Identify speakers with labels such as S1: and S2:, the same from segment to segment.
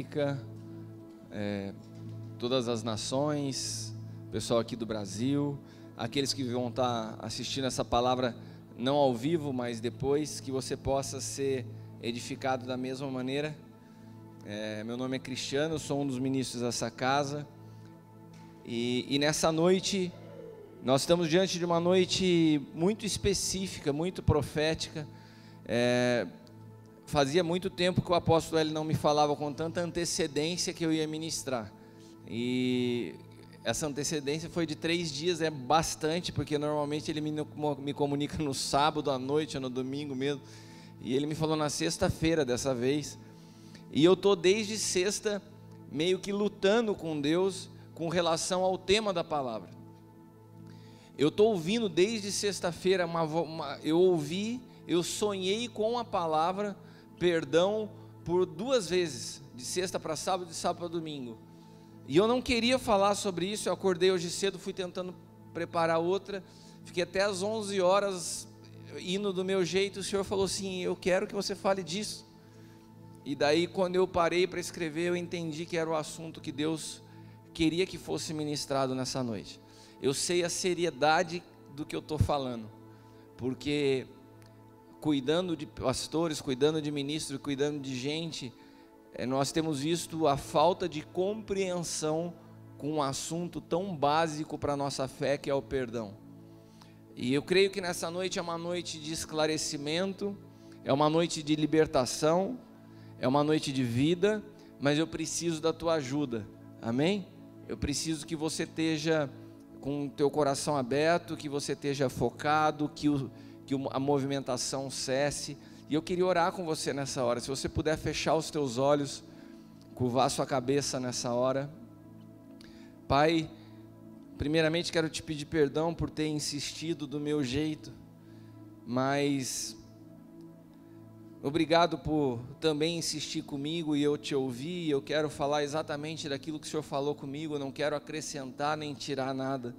S1: América, todas as nações, pessoal aqui do Brasil, aqueles que vão estar assistindo essa palavra não ao vivo, mas depois, que você possa ser edificado da mesma maneira. Meu nome é Cristiano, eu sou um dos ministros dessa casa, e nessa noite, nós estamos diante de uma noite muito específica, muito profética. Fazia muito tempo que o apóstolo ele não me falava com tanta antecedência que eu ia ministrar, e essa antecedência foi de 3 dias, é bastante, porque normalmente ele me comunica no sábado à noite ou no domingo mesmo, e ele me falou na sexta-feira dessa vez, e eu estou desde sexta meio que lutando com Deus com relação ao tema da palavra. Eu estou ouvindo desde sexta-feira, eu sonhei com a palavra perdão por 2 vezes, de sexta para sábado, de sábado para domingo. E eu não queria falar sobre isso, eu acordei hoje cedo, fui tentando preparar outra, fiquei até às 11 horas indo do meu jeito, o Senhor falou assim, eu quero que você fale disso. E daí quando eu parei para escrever, eu entendi que era o assunto que Deus queria que fosse ministrado nessa noite. Eu sei a seriedade do que eu estou falando, porque cuidando de pastores, cuidando de ministros, cuidando de gente, nós temos visto a falta de compreensão com um assunto tão básico para a nossa fé, que é o perdão. E eu creio que nessa noite é uma noite de esclarecimento, é uma noite de libertação, é uma noite de vida, mas eu preciso da tua ajuda, amém? Eu preciso que você esteja com o teu coração aberto, que você esteja focado, que a movimentação cesse. E eu queria orar com você nessa hora. Se você puder fechar os teus olhos, curvar sua cabeça nessa hora. Pai, primeiramente quero te pedir perdão por ter insistido do meu jeito, mas obrigado por também insistir comigo e eu te ouvir. Eu quero falar exatamente daquilo que o Senhor falou comigo, eu não quero acrescentar nem tirar nada.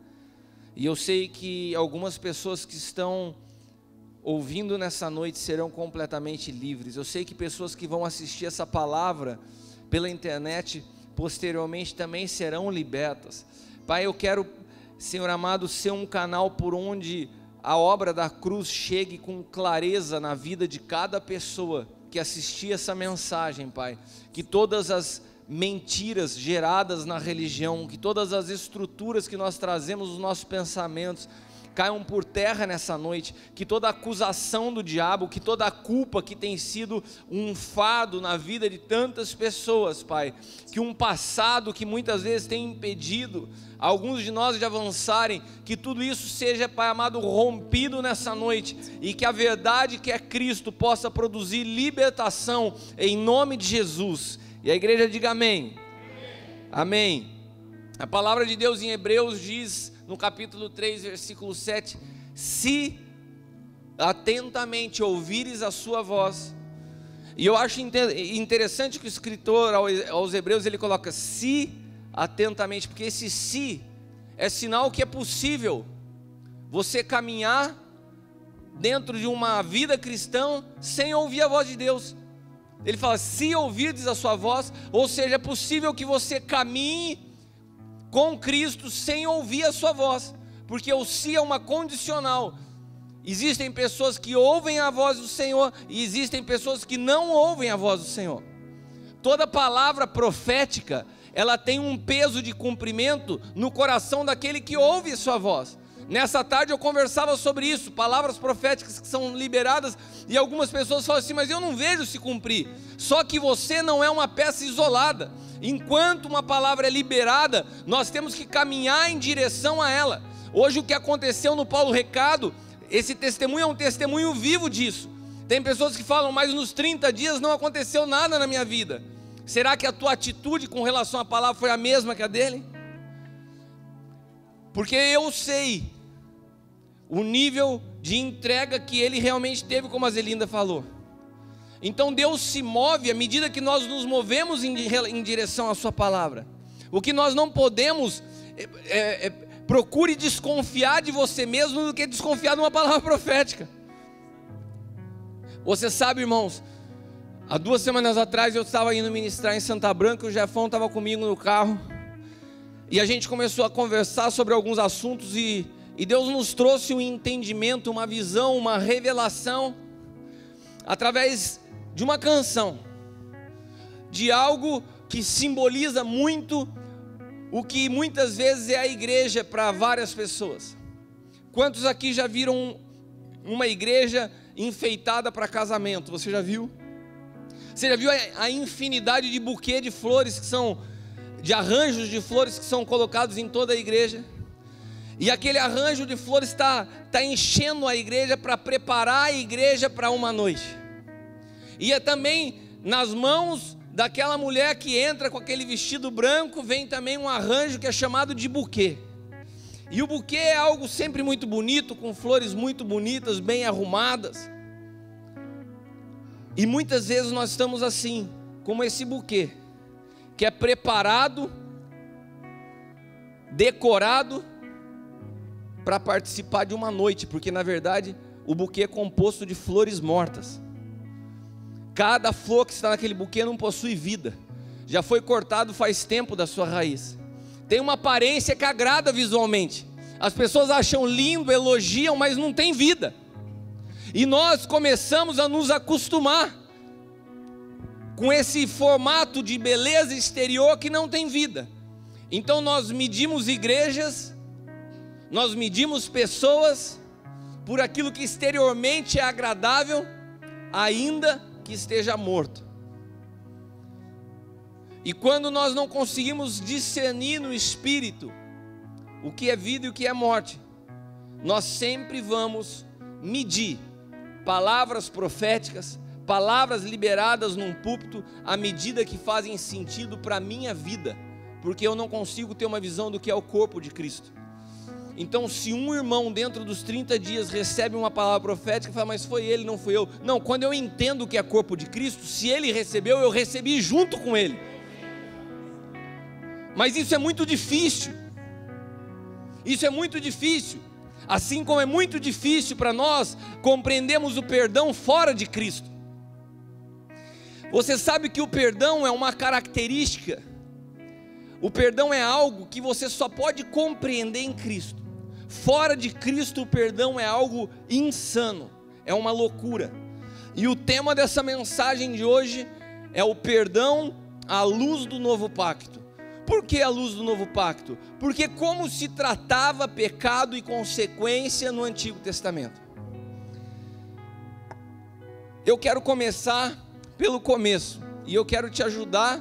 S1: E eu sei que algumas pessoas que estão ouvindo nessa noite serão completamente livres. Eu sei que pessoas que vão assistir essa palavra pela internet posteriormente também serão libertas. Pai, eu quero, Senhor amado, ser um canal por onde a obra da cruz chegue com clareza na vida de cada pessoa que assistir essa mensagem, Pai. Que todas as mentiras geradas na religião, que todas as estruturas que nós trazemos nos nossos pensamentos caiam por terra nessa noite, que toda acusação do diabo, que toda a culpa que tem sido um fardo na vida de tantas pessoas, Pai, que um passado que muitas vezes tem impedido alguns de nós de avançarem, que tudo isso seja, Pai amado, rompido nessa noite, e que a verdade que é Cristo possa produzir libertação em nome de Jesus. E a igreja diga amém. Amém. A palavra de Deus em Hebreus diz, no capítulo 3, versículo 7, se atentamente ouvires a sua voz. E eu acho interessante que o escritor aos Hebreus, ele coloca se atentamente, porque esse se é sinal que é possível você caminhar dentro de uma vida cristã sem ouvir a voz de Deus. Ele fala, se ouvirdes a sua voz, ou seja, é possível que você caminhe com Cristo sem ouvir a sua voz, porque o se é uma condicional. Existem pessoas que ouvem a voz do Senhor e existem pessoas que não ouvem a voz do Senhor. Toda palavra profética, ela tem um peso de cumprimento no coração daquele que ouve a sua voz. Nessa tarde eu conversava sobre isso, palavras proféticas que são liberadas, e algumas pessoas falam assim, mas eu não vejo se cumprir. Só que você não é uma peça isolada. Enquanto uma palavra é liberada, nós temos que caminhar em direção a ela. Hoje o que aconteceu no Paulo Recado, esse testemunho é um testemunho vivo disso. Tem pessoas que falam, mas nos 30 dias não aconteceu nada na minha vida. Será que a tua atitude com relação à palavra foi a mesma que a dele? Porque eu sei o nível de entrega que ele realmente teve, como a Zelinda falou. Então Deus se move à medida que nós nos movemos em direção à sua palavra. O que nós não podemos procure desconfiar de você mesmo do que desconfiar de uma palavra profética. Você sabe, irmãos, Há 2 semanas atrás eu estava indo ministrar em Santa Branca, o Jefão estava comigo no carro, e a gente começou a conversar sobre alguns assuntos, e Deus nos trouxe um entendimento, uma visão, uma revelação, através de uma canção, de algo que simboliza muito o que muitas vezes é a igreja para várias pessoas. Quantos aqui já viram uma igreja enfeitada para casamento? Você já viu? Você já viu a infinidade de buquê de flores que são, de arranjos de flores que são colocados em toda a igreja? E aquele arranjo de flores está enchendo a igreja para preparar a igreja para uma noite. E é também nas mãos daquela mulher que entra com aquele vestido branco, vem também um arranjo que é chamado de buquê. E o buquê é algo sempre muito bonito, com flores muito bonitas, bem arrumadas. E muitas vezes nós estamos assim, como esse buquê, que é preparado, decorado, para participar de uma noite, porque na verdade o buquê é composto de flores mortas. Cada flor que está naquele buquê não possui vida, já foi cortado faz tempo da sua raiz, tem uma aparência que agrada visualmente, as pessoas acham lindo, elogiam, mas não tem vida. E nós começamos a nos acostumar com esse formato de beleza exterior que não tem vida. Então nós medimos igrejas, nós medimos pessoas por aquilo que exteriormente é agradável, ainda que esteja morto. E quando nós não conseguimos discernir no espírito o que é vida e o que é morte, nós sempre vamos medir palavras proféticas, palavras liberadas num púlpito, à medida que fazem sentido para a minha vida, porque eu não consigo ter uma visão do que é o corpo de Cristo. Então, se um irmão dentro dos 30 dias recebe uma palavra profética, fala, mas foi ele, não fui eu. Não, quando eu entendo o que é corpo de Cristo, se ele recebeu, eu recebi junto com ele. Mas isso é muito difícil. Isso é muito difícil. Assim como é muito difícil para nós compreendermos o perdão fora de Cristo. Você sabe que o perdão é uma característica. O perdão é algo que você só pode compreender em Cristo. Fora de Cristo, o perdão é algo insano, é uma loucura. E o tema dessa mensagem de hoje é o perdão à luz do novo pacto. Por que a luz do novo pacto? Porque como se tratava pecado e consequência no Antigo Testamento. Eu quero começar pelo começo, e eu quero te ajudar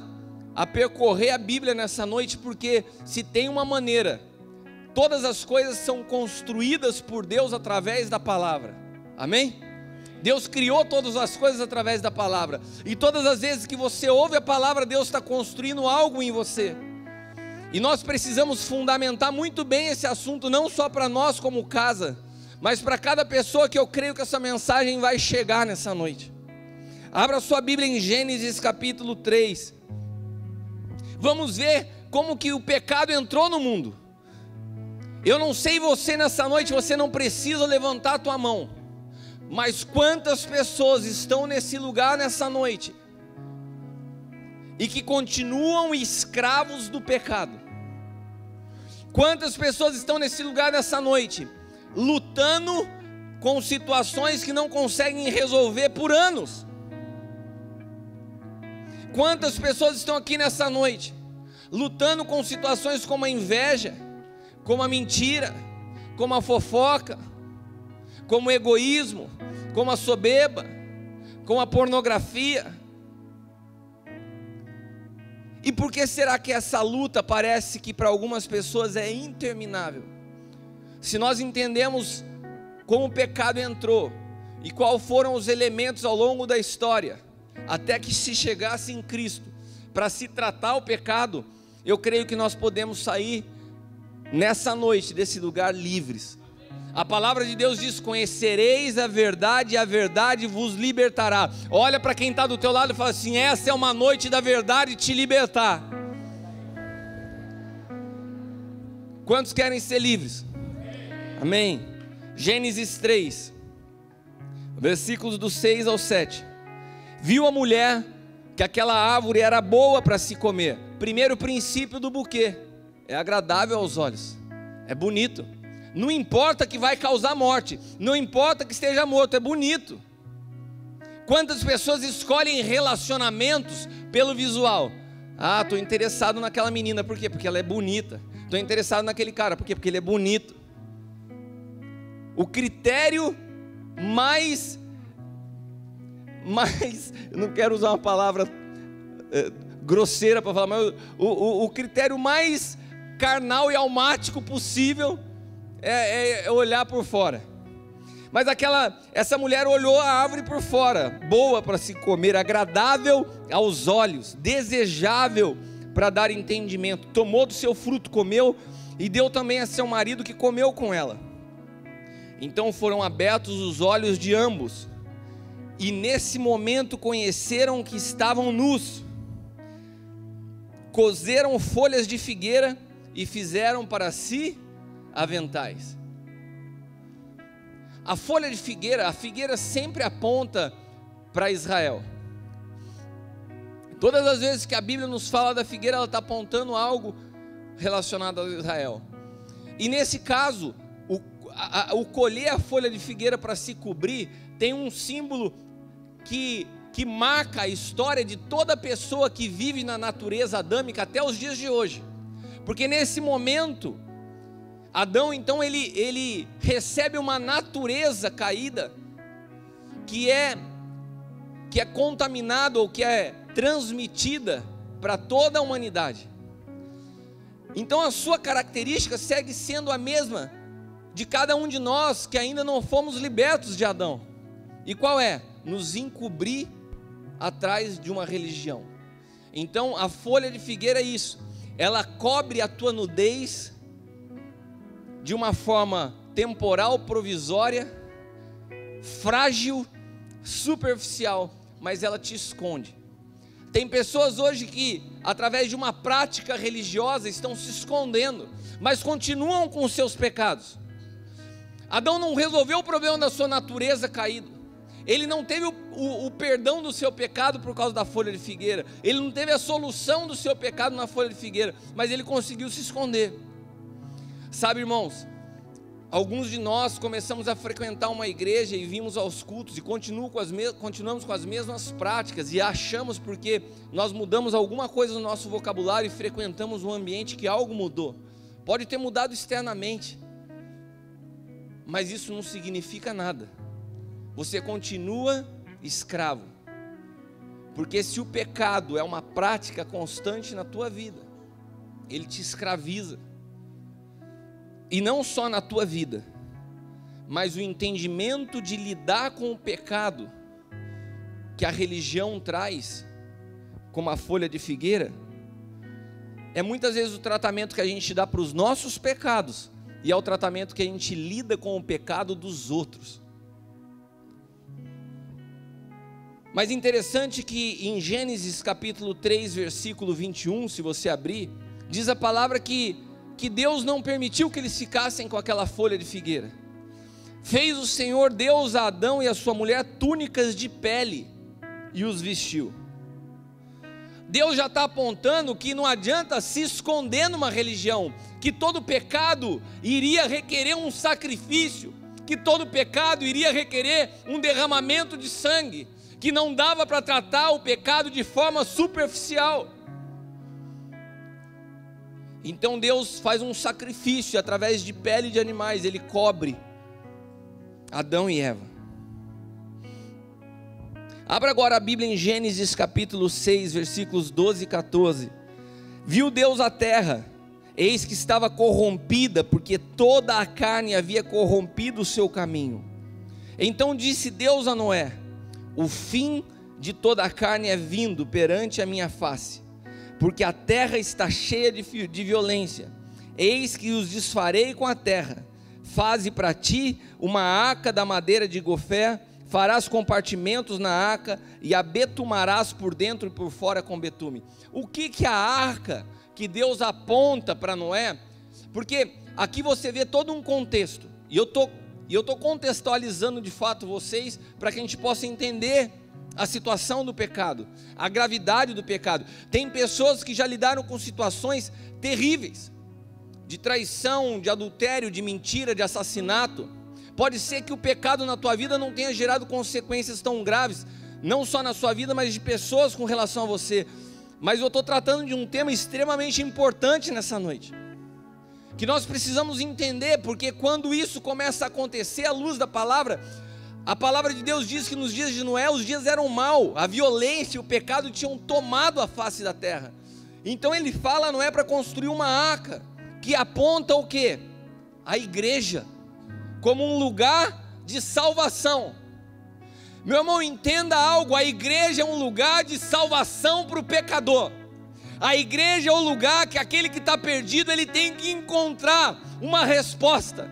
S1: a percorrer a Bíblia nessa noite, porque se tem uma maneira, todas as coisas são construídas por Deus através da palavra, amém? Deus criou todas as coisas através da palavra, e todas as vezes que você ouve a palavra, Deus está construindo algo em você, e nós precisamos fundamentar muito bem esse assunto, não só para nós como casa, mas para cada pessoa que eu creio que essa mensagem vai chegar nessa noite. Abra sua Bíblia em Gênesis capítulo 3, vamos ver como que o pecado entrou no mundo. Eu não sei você nessa noite, você não precisa levantar a tua mão, mas quantas pessoas estão nesse lugar nessa noite, e que continuam escravos do pecado? Quantas pessoas estão nesse lugar nessa noite, lutando com situações que não conseguem resolver por anos? Quantas pessoas estão aqui nessa noite, lutando com situações como a inveja, como a mentira, como a fofoca, como o egoísmo, como a soberba, como a pornografia? E por que será que essa luta parece que para algumas pessoas é interminável? Se nós entendemos como o pecado entrou e quais foram os elementos ao longo da história, até que se chegasse em Cristo para se tratar o pecado, eu creio que nós podemos sair nessa noite desse lugar livres. A palavra de Deus diz: conhecereis a verdade e a verdade vos libertará. Olha para quem está do teu lado e fala assim: essa é uma noite da verdade te libertar. Quantos querem ser livres? Amém. Gênesis 3, versículos do 6 ao 7. viu a mulher que aquela árvore era boa para se comer. Primeiro princípio do buquê: é agradável aos olhos, é bonito. Não importa que vai causar morte, não importa que esteja morto, é bonito. Quantas pessoas escolhem relacionamentos pelo visual? Ah, estou interessado naquela menina, por quê? Porque ela é bonita. Estou interessado naquele cara, por quê? Porque ele é bonito. O critério mais, eu não quero usar uma palavra grosseira para falar, mas o critério mais carnal e almático possível é olhar por fora. Mas essa mulher olhou a árvore por fora, boa para se comer, agradável aos olhos, desejável para dar entendimento. Tomou do seu fruto, comeu, e deu também a seu marido, que comeu com ela. Então foram abertos os olhos de ambos, e nesse momento conheceram que estavam nus. Coseram folhas de figueira e fizeram para si aventais. A folha de figueira, a figueira sempre aponta para Israel. Todas as vezes que a Bíblia nos fala da figueira, ela está apontando algo relacionado a Israel. E nesse caso, o colher a folha de figueira para se cobrir, tem um símbolo que marca a história de toda pessoa que vive na natureza adâmica até os dias de hoje. Porque nesse momento, Adão então ele recebe uma natureza caída que é contaminada, ou que é transmitida para toda a humanidade. Então a sua característica segue sendo a mesma de cada um de nós que ainda não fomos libertos de Adão. E qual é? Nos encobrir atrás de uma religião. Então a folha de figueira é isso, ela cobre a tua nudez de uma forma temporal, provisória, frágil, superficial, mas ela te esconde. Tem pessoas hoje que, através de uma prática religiosa, estão se escondendo, mas continuam com os seus pecados. Adão não resolveu o problema da sua natureza caída. Ele não teve o perdão do seu pecado por causa da folha de figueira. Ele não teve a solução do seu pecado na folha de figueira, mas ele conseguiu se esconder. Sabe, irmãos, alguns de nós começamos a frequentar uma igreja e vimos aos cultos e continuamos com as mesmas práticas, e achamos porque nós mudamos alguma coisa no nosso vocabulário e frequentamos um ambiente que algo mudou. Pode ter mudado externamente, mas isso não significa nada. Você continua escravo, porque se o pecado é uma prática constante na tua vida, ele te escraviza. E não só na tua vida, mas o entendimento de lidar com o pecado que a religião traz, como a folha de figueira, é muitas vezes o tratamento que a gente dá para os nossos pecados, e é o tratamento que a gente lida com o pecado dos outros. Mas interessante que em Gênesis capítulo 3, versículo 21, se você abrir, diz a palavra que Deus não permitiu que eles ficassem com aquela folha de figueira. Fez o Senhor Deus a Adão e a sua mulher túnicas de pele e os vestiu. Deus já está apontando que não adianta se esconder numa religião, que todo pecado iria requerer um sacrifício, que todo pecado iria requerer um derramamento de sangue, que não dava para tratar o pecado de forma superficial. Então Deus faz um sacrifício através de pele de animais, ele cobre Adão e Eva. Abra agora a Bíblia em Gênesis capítulo 6, versículos 12 e 14. Viu Deus a terra, eis que estava corrompida, porque toda a carne havia corrompido o seu caminho. Então disse Deus a Noé: o fim de toda a carne é vindo perante a minha face, porque a terra está cheia de violência. Eis que os desfarei com a terra. Faze para ti uma arca da madeira de gofé, farás compartimentos na arca e a betumarás por dentro e por fora com betume. O que a arca que Deus aponta para Noé? Porque aqui você vê todo um contexto, e eu tô contextualizando de fato vocês, para que a gente possa entender a situação do pecado, a gravidade do pecado. Tem pessoas que já lidaram com situações terríveis, de traição, de adultério, de mentira, de assassinato. Pode ser que o pecado na tua vida não tenha gerado consequências tão graves, não só na sua vida, mas de pessoas com relação a você. Mas eu estou tratando de um tema extremamente importante nessa noite, que nós precisamos entender, porque quando isso começa a acontecer à luz da palavra, a palavra de Deus diz que nos dias de Noé os dias eram maus, a violência e o pecado tinham tomado a face da terra. Então ele fala a Noé para construir uma arca, que aponta o quê? A igreja, como um lugar de salvação. Meu irmão, entenda algo, a igreja é um lugar de salvação para o pecador. A igreja é o lugar que aquele que está perdido, ele tem que encontrar uma resposta.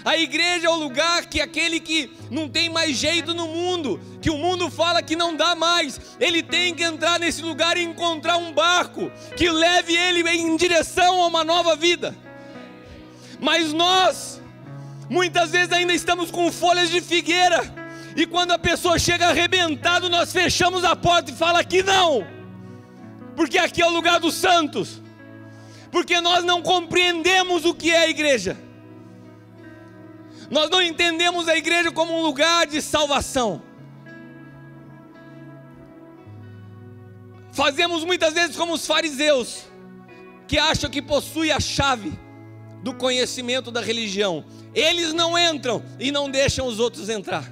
S1: A igreja é o lugar que aquele que não tem mais jeito no mundo, que o mundo fala que não dá mais, ele tem que entrar nesse lugar e encontrar um barco que leve ele em direção a uma nova vida. Mas nós, muitas vezes ainda estamos com folhas de figueira, e quando a pessoa chega arrebentado, nós fechamos a porta e fala que não, porque aqui é o lugar dos santos, porque nós não compreendemos o que é a igreja. Nós não entendemos a igreja como um lugar de salvação. Fazemos muitas vezes como os fariseus, que acham que possuem a chave do conhecimento da religião. Eles não entram e não deixam os outros entrar.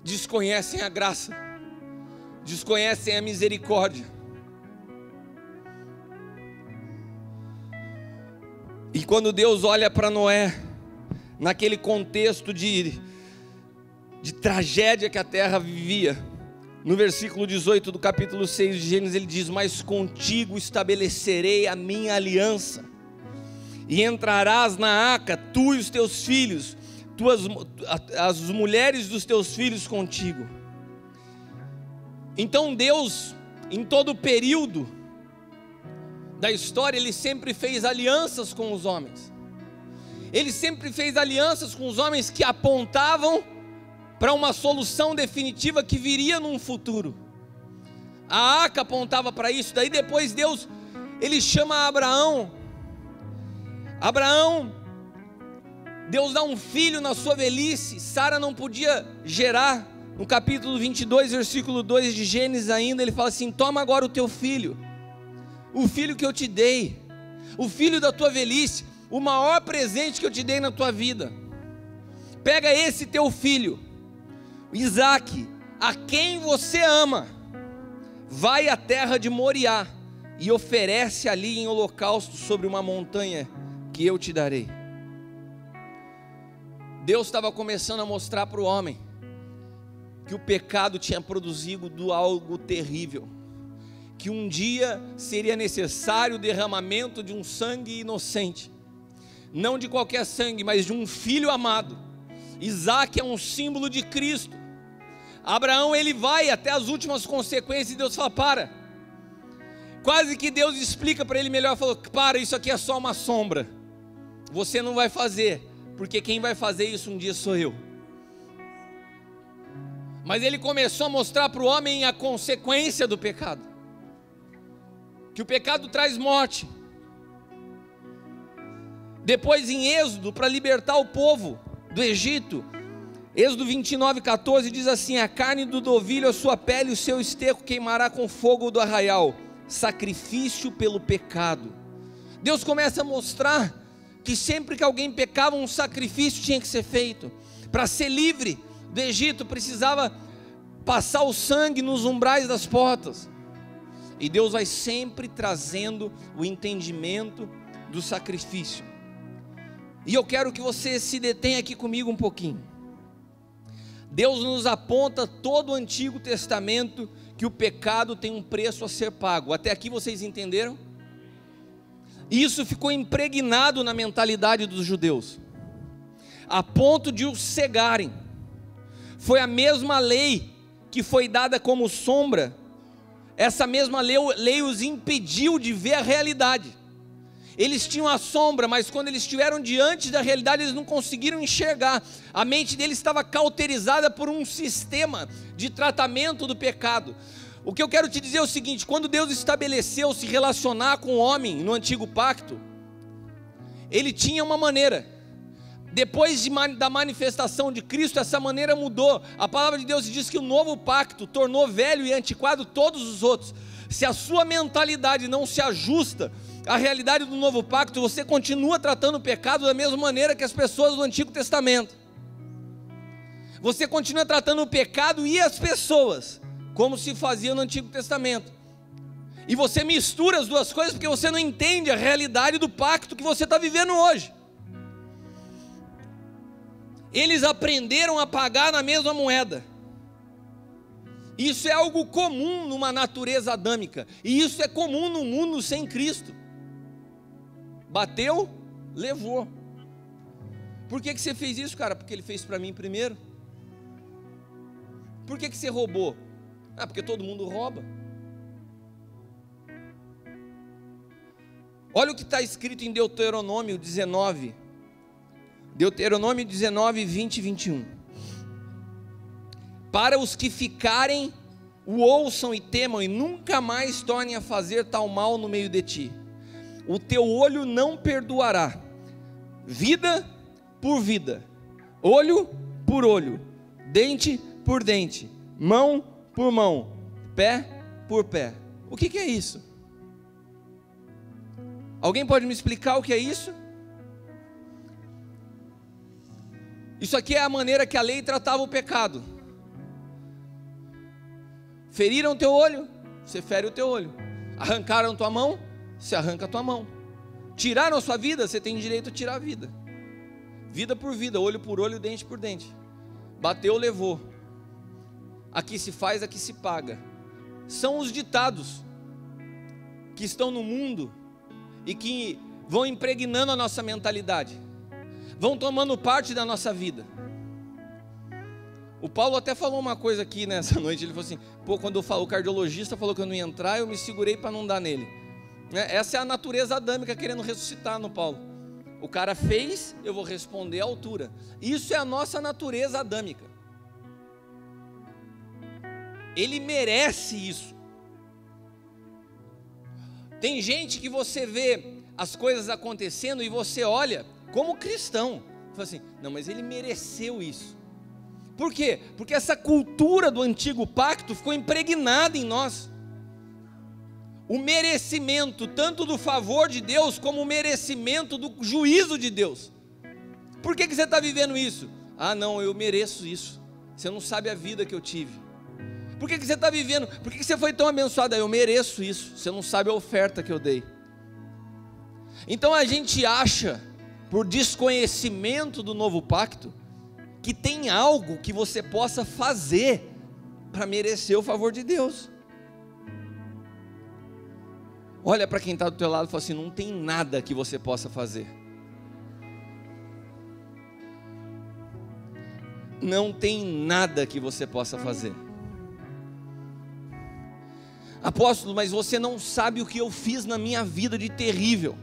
S1: Desconhecem a graça, desconhecem a misericórdia. E quando Deus olha para Noé, naquele contexto de tragédia que a terra vivia, no versículo 18 do capítulo 6 de Gênesis, ele diz: mas contigo estabelecerei a minha aliança, e entrarás na arca, tu e os teus filhos, as mulheres dos teus filhos contigo. Então Deus, em todo o período da história, ele sempre fez alianças com os homens. Ele sempre fez alianças com os homens que apontavam para uma solução definitiva que viria num futuro. A arca apontava para isso. Daí depois Deus, ele chama Abraão. Deus dá um filho na sua velhice. Sara não podia gerar. No capítulo 22, versículo 2 de Gênesis ainda, ele fala assim: toma agora o teu filho, o filho que eu te dei, o filho da tua velhice, o maior presente que eu te dei na tua vida. Pega esse teu filho, Isaque, a quem você ama, vai à terra de Moriá e oferece ali em holocausto sobre uma montanha que eu te darei. Deus estava começando a mostrar para o homem que o pecado tinha produzido algo terrível, que um dia seria necessário o derramamento de um sangue inocente, não de qualquer sangue, mas de um filho amado. Isaque é um símbolo de Cristo. Abraão, ele vai até as últimas consequências e Deus fala: quase que Deus explica para ele melhor, falou: isso aqui é só uma sombra, você não vai fazer, porque quem vai fazer isso um dia sou eu. Mas ele começou a mostrar para o homem a consequência do pecado, que o pecado traz morte. Depois em Êxodo, para libertar o povo do Egito, Êxodo 29:14 diz assim: a carne do novilho, a sua pele e o seu esterco queimará com fogo do arraial, sacrifício pelo pecado. Deus começa a mostrar que sempre que alguém pecava, um sacrifício tinha que ser feito. Para ser livre do Egito, precisava passar o sangue nos umbrais das portas. E Deus vai sempre trazendo o entendimento do sacrifício. E eu quero que você se detenha aqui comigo um pouquinho. Deus nos aponta todo o Antigo Testamento que o pecado tem um preço a ser pago. Até aqui vocês entenderam? E isso ficou impregnado na mentalidade dos judeus, a ponto de os cegarem. Foi a mesma lei que foi dada como sombra. Essa mesma lei os impediu de ver a realidade. Eles tinham a sombra, mas quando eles estiveram diante da realidade, eles não conseguiram enxergar. A mente deles estava cauterizada por um sistema de tratamento do pecado. O que eu quero te dizer é o seguinte: quando Deus estabeleceu se relacionar com o homem no antigo pacto, Ele tinha uma maneira. Depois da manifestação de Cristo, essa maneira mudou. A palavra de Deus diz que o novo pacto tornou velho e antiquado todos os outros. Se a sua mentalidade não se ajusta à realidade do novo pacto, você continua tratando o pecado da mesma maneira que as pessoas do Antigo Testamento. Você continua tratando o pecado e as pessoas como se fazia no Antigo Testamento. E você mistura as duas coisas porque você não entende a realidade do pacto que você está vivendo hoje. Eles aprenderam a pagar na mesma moeda. Isso é algo comum numa natureza adâmica. E isso é comum no mundo sem Cristo. Bateu, levou. Por que você fez isso, cara? Porque Ele fez para mim primeiro. Por que você roubou? Ah, porque todo mundo rouba. Olha o que está escrito em Deuteronômio 19. Deuteronômio 19, 20 e 21. Para os que ficarem, o ouçam e temam, e nunca mais tornem a fazer tal mal no meio de ti. O teu olho não perdoará, vida por vida, olho por olho, dente por dente, mão por mão, pé por pé. O que é isso? Alguém pode me explicar o que é isso? Isso aqui é a maneira que a lei tratava o pecado. Feriram o teu olho, você fere o teu olho. Arrancaram tua mão, você arranca a tua mão. Tiraram a sua vida, você tem direito a tirar a vida. Vida por vida, olho por olho, dente por dente. Bateu, levou. Aqui se faz, aqui se paga. São os ditados que estão no mundo e que vão impregnando a nossa mentalidade, vão tomando parte da nossa vida. O Paulo até falou uma coisa aqui nessa noite. Ele falou assim: pô, quando o cardiologista falou que eu não ia entrar, eu me segurei para não dar nele. Essa é a natureza adâmica querendo ressuscitar no Paulo. O cara fez, eu vou responder à altura. Isso é a nossa natureza adâmica. Ele merece isso. Tem gente que você vê as coisas acontecendo e você olha como cristão, fala assim: não, mas ele mereceu isso. Por quê? Porque essa cultura do antigo pacto ficou impregnada em nós. O merecimento tanto do favor de Deus como o merecimento do juízo de Deus. Por que você está vivendo isso? Ah, não, eu mereço isso. Você não sabe a vida que eu tive. Por que você está vivendo? Por que você foi tão abençoado? Eu mereço isso. Você não sabe a oferta que eu dei. Então a gente acha, por desconhecimento do novo pacto, que tem algo que você possa fazer para merecer o favor de Deus. Olha para quem está do teu lado e fala assim: não tem nada que você possa fazer. Não tem nada que você possa fazer. Apóstolo, mas você não sabe o que eu fiz na minha vida de terrível.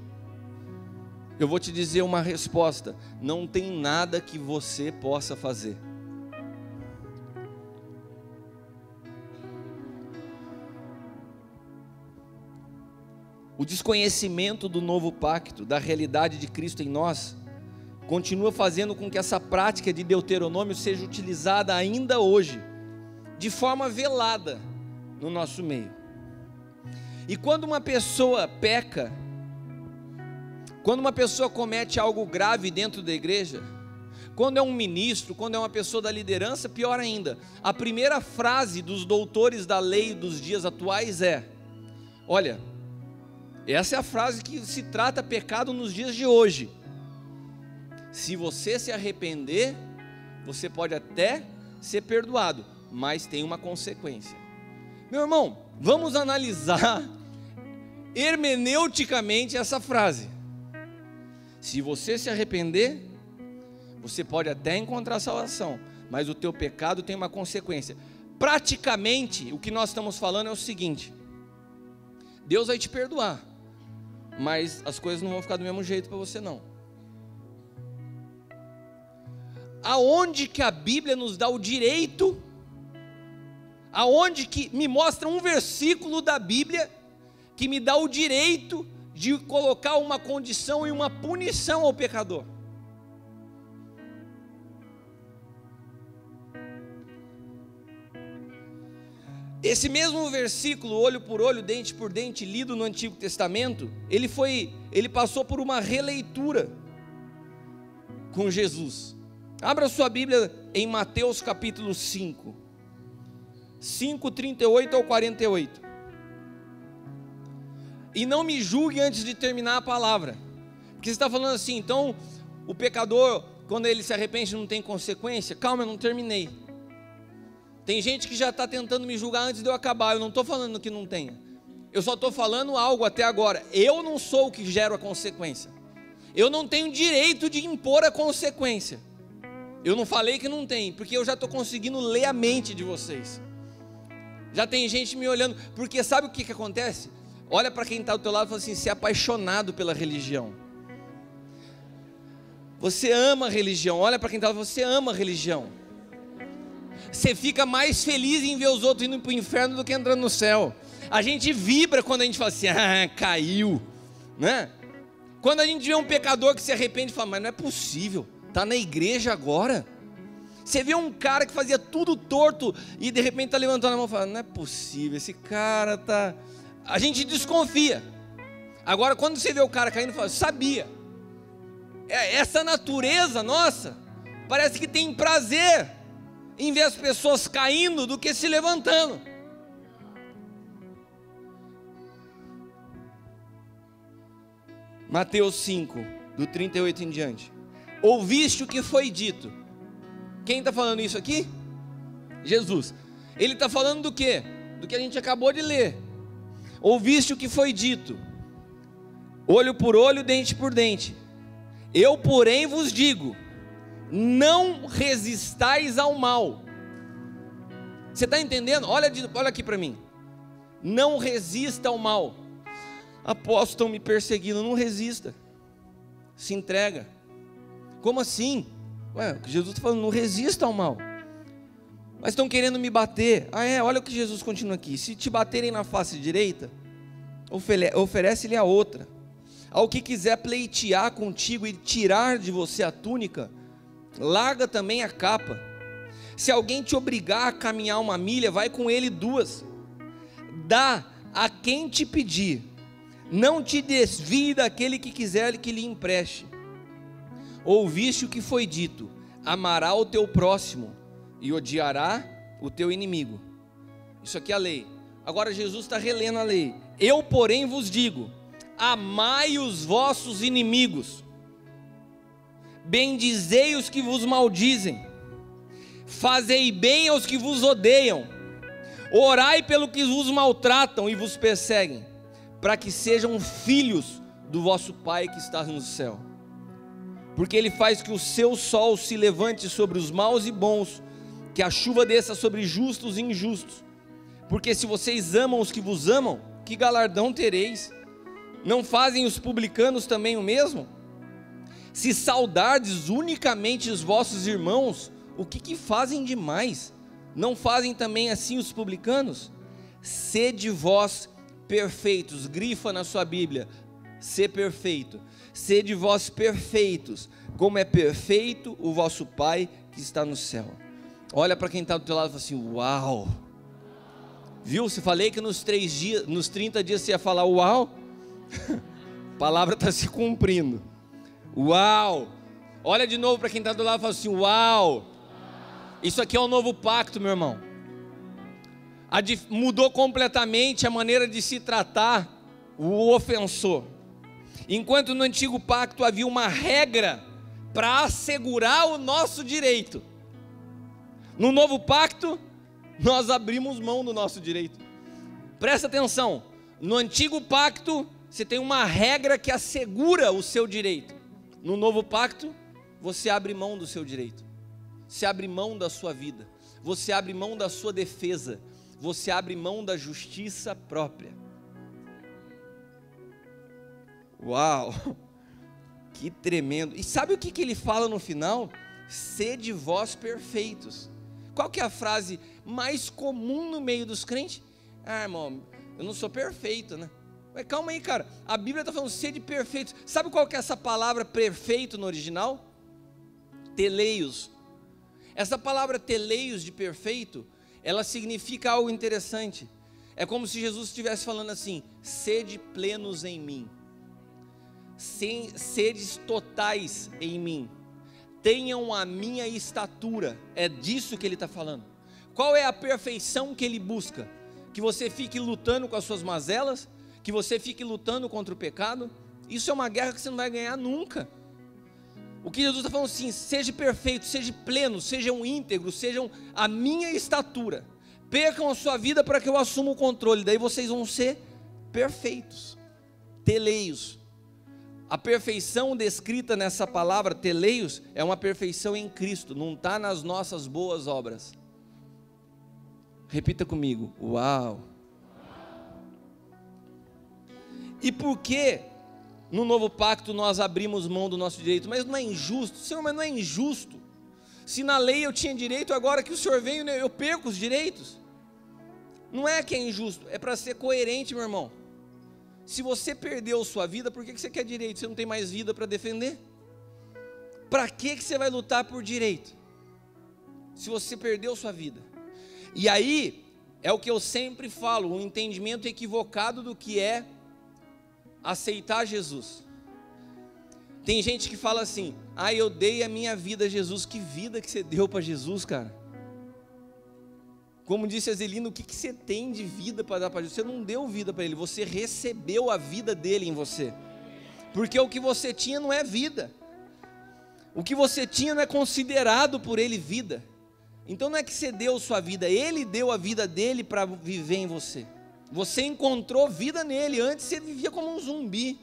S1: Eu vou te dizer uma resposta: não tem nada que você possa fazer. O desconhecimento do novo pacto, da realidade de Cristo em nós, continua fazendo com que essa prática de Deuteronômio seja utilizada ainda hoje, de forma velada, no nosso meio. E quando uma pessoa peca, quando uma pessoa comete algo grave dentro da igreja, quando é um ministro, quando é uma pessoa da liderança, pior ainda, a primeira frase dos doutores da lei dos dias atuais é: olha, essa é a frase que se trata pecado nos dias de hoje. Se você se arrepender, você pode até ser perdoado, mas tem uma consequência. Meu irmão, vamos analisar hermeneuticamente essa frase. Se você se arrepender, você pode até encontrar salvação, mas o teu pecado tem uma consequência. Praticamente, o que nós estamos falando é o seguinte: Deus vai te perdoar, mas as coisas não vão ficar do mesmo jeito para você não. Aonde que a Bíblia nos dá o direito, aonde que me mostra um versículo da Bíblia que me dá o direito de colocar uma condição e uma punição ao pecador? Esse mesmo versículo, olho por olho, dente por dente, lido no Antigo Testamento, ele passou por uma releitura com Jesus. Abra sua Bíblia em Mateus capítulo 5, 38 ao 48. E não me julgue antes de terminar a palavra, porque você está falando assim, então o pecador, quando ele se arrepende, não tem consequência? Calma, eu não terminei. Tem gente que já está tentando me julgar antes de eu acabar. Eu não estou falando que não tenha, eu só estou falando algo até agora. Eu não sou o que gera a consequência, eu não tenho direito de impor a consequência. Eu não falei que não tem, porque eu já estou conseguindo ler a mente de vocês. Já tem gente me olhando, porque sabe o que acontece? Olha para quem está do teu lado e fala assim: você é apaixonado pela religião, você ama a religião. Olha para quem está do lado, você ama a religião. Você fica mais feliz em ver os outros indo para o inferno do que entrando no céu. A gente vibra quando a gente fala assim: ah, caiu, né? Quando a gente vê um pecador que se arrepende e fala: mas não é possível, está na igreja agora. Você vê um cara que fazia tudo torto e de repente está levantando a mão e fala: não é possível, esse cara está... A gente desconfia. Agora quando você vê o cara caindo, fala: sabia. Essa natureza nossa parece que tem prazer em ver as pessoas caindo do que se levantando. Mateus 5, do 38 em diante. Ouviste o que foi dito. Quem está falando isso aqui? Jesus. Ele está falando do quê? Do que a gente acabou de ler. Ouviste o que foi dito: olho por olho, dente por dente. Eu, porém, vos digo: não resistais ao mal. Você está entendendo? Olha aqui para mim. Não resista ao mal. Apóstolo, estão me perseguindo. Não resista, se entrega. Como assim? Ué, Jesus está falando: não resista ao mal. Mas estão querendo me bater. Olha o que Jesus continua aqui: se te baterem na face direita, oferece-lhe a outra. Ao que quiser pleitear contigo e tirar de você a túnica, larga também a capa. Se alguém te obrigar a caminhar 1 milha, vai com ele 2. Dá a quem te pedir, não te desvie daquele que quiser que lhe empreste. Ouviste o que foi dito: amará o teu próximo e odiará o teu inimigo. Isso aqui é a lei. Agora Jesus está relendo a lei. Eu, porém, vos digo: amai os vossos inimigos, bendizei os que vos maldizem, fazei bem aos que vos odeiam, orai pelo que vos maltratam e vos perseguem, para que sejam filhos do vosso Pai que está no céu. Porque Ele faz que o seu sol se levante sobre os maus e bons, que a chuva desça sobre justos e injustos. Porque se vocês amam os que vos amam, que galardão tereis? Não fazem os publicanos também o mesmo? Se saudardes unicamente os vossos irmãos, o que fazem demais? Não fazem também assim os publicanos? Sede vós perfeitos. Grifa na sua Bíblia: ser perfeito. Sede vós perfeitos, como é perfeito o vosso Pai que está no céu. Olha para quem está do teu lado e fala assim: uau! Viu? Se falei que nos 30 dias você ia falar uau, a palavra está se cumprindo. Uau! Olha de novo para quem está do lado e fala assim: uau! Isso aqui é um novo pacto, meu irmão. Mudou completamente a maneira de se tratar o ofensor. Enquanto no antigo pacto havia uma regra para assegurar o nosso direito, no novo pacto nós abrimos mão do nosso direito. Presta atenção: no antigo pacto você tem uma regra que assegura o seu direito. No novo pacto você abre mão do seu direito, você abre mão da sua vida, você abre mão da sua defesa, você abre mão da justiça própria. Uau! Que tremendo. E sabe o que ele fala no final? Sede vós perfeitos. Qual que é a frase mais comum no meio dos crentes? Ah, irmão, eu não sou perfeito, né? Mas calma aí, cara. A Bíblia está falando sede perfeitos. Sabe qual que é essa palavra perfeito no original? Teleios. Essa palavra teleios de perfeito, ela significa algo interessante. É como se Jesus estivesse falando assim: sede plenos em mim, sedes totais em mim, tenham a minha estatura. É disso que ele está falando. Qual é a perfeição que ele busca? Que você fique lutando com as suas mazelas, que você fique lutando contra o pecado. Isso é uma guerra que você não vai ganhar nunca. O que Jesus está falando assim: seja perfeito, seja pleno, sejam íntegros, sejam a minha estatura, percam a sua vida para que eu assuma o controle, daí vocês vão ser perfeitos, teleios. A perfeição descrita nessa palavra teleios é uma perfeição em Cristo, não está nas nossas boas obras. Repita comigo: uau! E por que no novo pacto nós abrimos mão do nosso direito? Mas não é injusto? Senhor, mas não é injusto? Se na lei eu tinha direito, agora que o Senhor veio, eu perco os direitos? Não é que é injusto, é para ser coerente, meu irmão. Se você perdeu sua vida, por que você quer direito? Você não tem mais vida para defender? Para que você vai lutar por direito, se você perdeu sua vida? E aí, é o que eu sempre falo, um entendimento equivocado do que é aceitar Jesus. Tem gente que fala assim: ah, eu dei a minha vida a Jesus. Que vida que você deu para Jesus, cara? Como disse a Zelina, o que você tem de vida para dar para Jesus? Você não deu vida para Ele, você recebeu a vida dEle em você. Porque o que você tinha não é vida, o que você tinha não é considerado por Ele vida. Então não é que você deu sua vida, Ele deu a vida dEle para viver em você. Você encontrou vida nele, antes você vivia como um zumbi.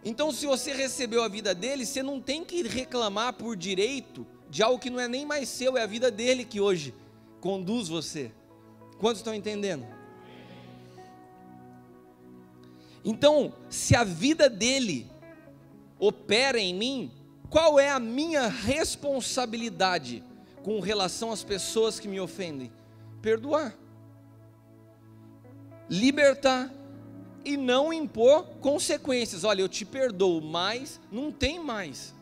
S1: Então se você recebeu a vida dele, você não tem que reclamar por direito de algo que não é nem mais seu, é a vida dele que hoje conduz você. Quantos estão entendendo? Então, se a vida dele opera em mim, qual é a minha responsabilidade com relação às pessoas que me ofendem? Perdoar, libertar e não impor consequências. Olha, eu te perdoo, mas não tem mais.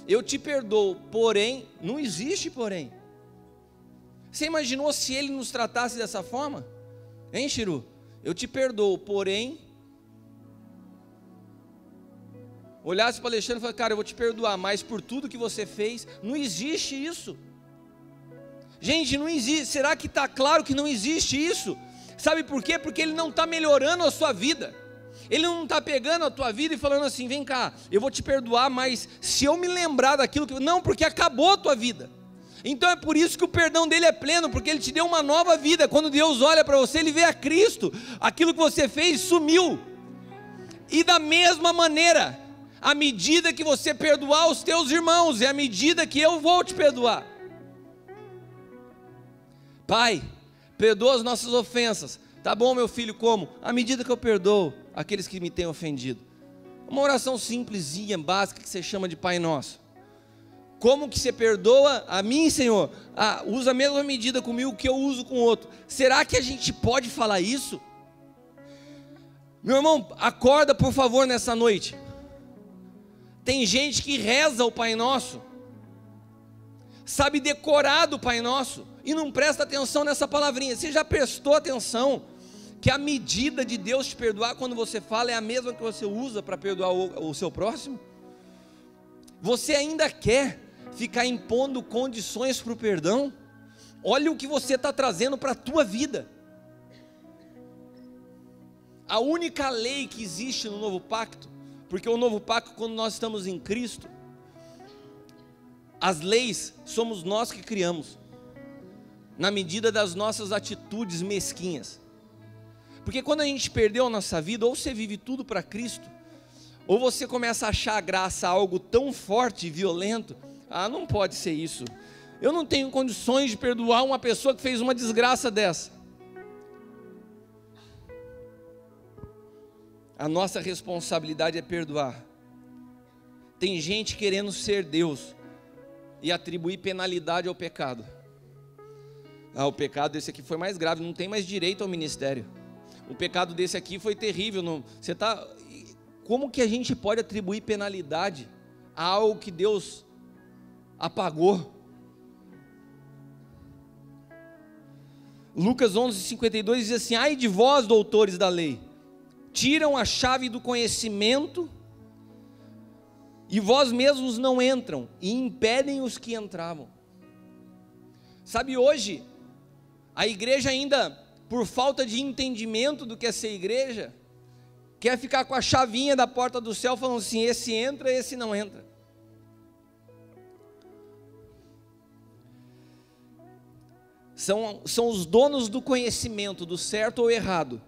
S1: Eu te perdoo, porém, não existe porém. Você imaginou se ele nos tratasse dessa forma? Hein, Chiru? Eu te perdoo, porém... olhasse para Alexandre e falasse: cara, eu vou te perdoar, mas por tudo que você fez. Não existe isso. Gente, não existe. Será que está claro que não existe isso? Sabe por quê? Porque ele não está melhorando a sua vida. Ele não está pegando a tua vida e falando assim: vem cá, eu vou te perdoar, mas se eu me lembrar daquilo que... Não, porque acabou a tua vida. Então é por isso que o perdão dele é pleno, porque ele te deu uma nova vida. Quando Deus olha para você, ele vê a Cristo. Aquilo que você fez sumiu. E da mesma maneira, à medida que você perdoar os teus irmãos, é à medida que eu vou te perdoar. Pai, perdoa as nossas ofensas. Tá bom, meu filho, como? À medida que eu perdoo aqueles que me têm ofendido. Uma oração simplesinha, básica, que você chama de Pai Nosso. Como que você perdoa a mim, Senhor? Ah, usa a mesma medida comigo que eu uso com o outro. Será que a gente pode falar isso? Meu irmão, acorda por favor nessa noite. Tem gente que reza o Pai Nosso, sabe decorar do Pai Nosso, e não presta atenção nessa palavrinha. Você já prestou atenção que a medida de Deus te perdoar quando você fala é a mesma que você usa para perdoar o seu próximo? Você ainda quer ficar impondo condições para o perdão? Olha o que você está trazendo para a tua vida. A única lei que existe no novo pacto, porque o novo pacto, quando nós estamos em Cristo, as leis somos nós que criamos, na medida das nossas atitudes mesquinhas. Porque quando a gente perdeu a nossa vida, ou você vive tudo para Cristo, ou você começa a achar a graça algo tão forte e violento. Ah, não pode ser isso. Eu não tenho condições de perdoar uma pessoa que fez uma desgraça dessa. A nossa responsabilidade é perdoar. Tem gente querendo ser Deus e atribuir penalidade ao pecado. O pecado desse aqui foi mais grave, não tem mais direito ao ministério. O pecado desse aqui foi terrível. Como que a gente pode atribuir penalidade a algo que Deus apagou? Lucas 11:52 diz assim: ai de vós, doutores da lei, tiram a chave do conhecimento, e vós mesmos não entram, e impedem os que entravam. Sabe, hoje, a igreja ainda, por falta de entendimento do que é ser igreja, quer ficar com a chavinha da porta do céu, falando assim: esse entra, esse não entra. São os donos do conhecimento, do certo ou errado,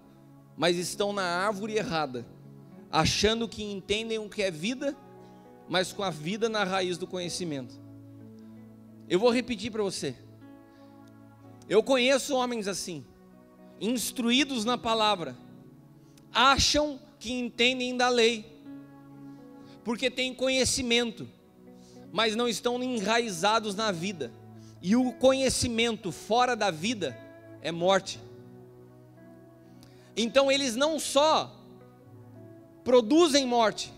S1: mas estão na árvore errada, achando que entendem o que é vida, mas com a vida na raiz do conhecimento. Eu vou repetir para você. Eu conheço homens assim, instruídos na palavra, acham que entendem da lei, porque têm conhecimento, mas não estão enraizados na vida. E o conhecimento fora da vida é morte. Então eles não só produzem morte,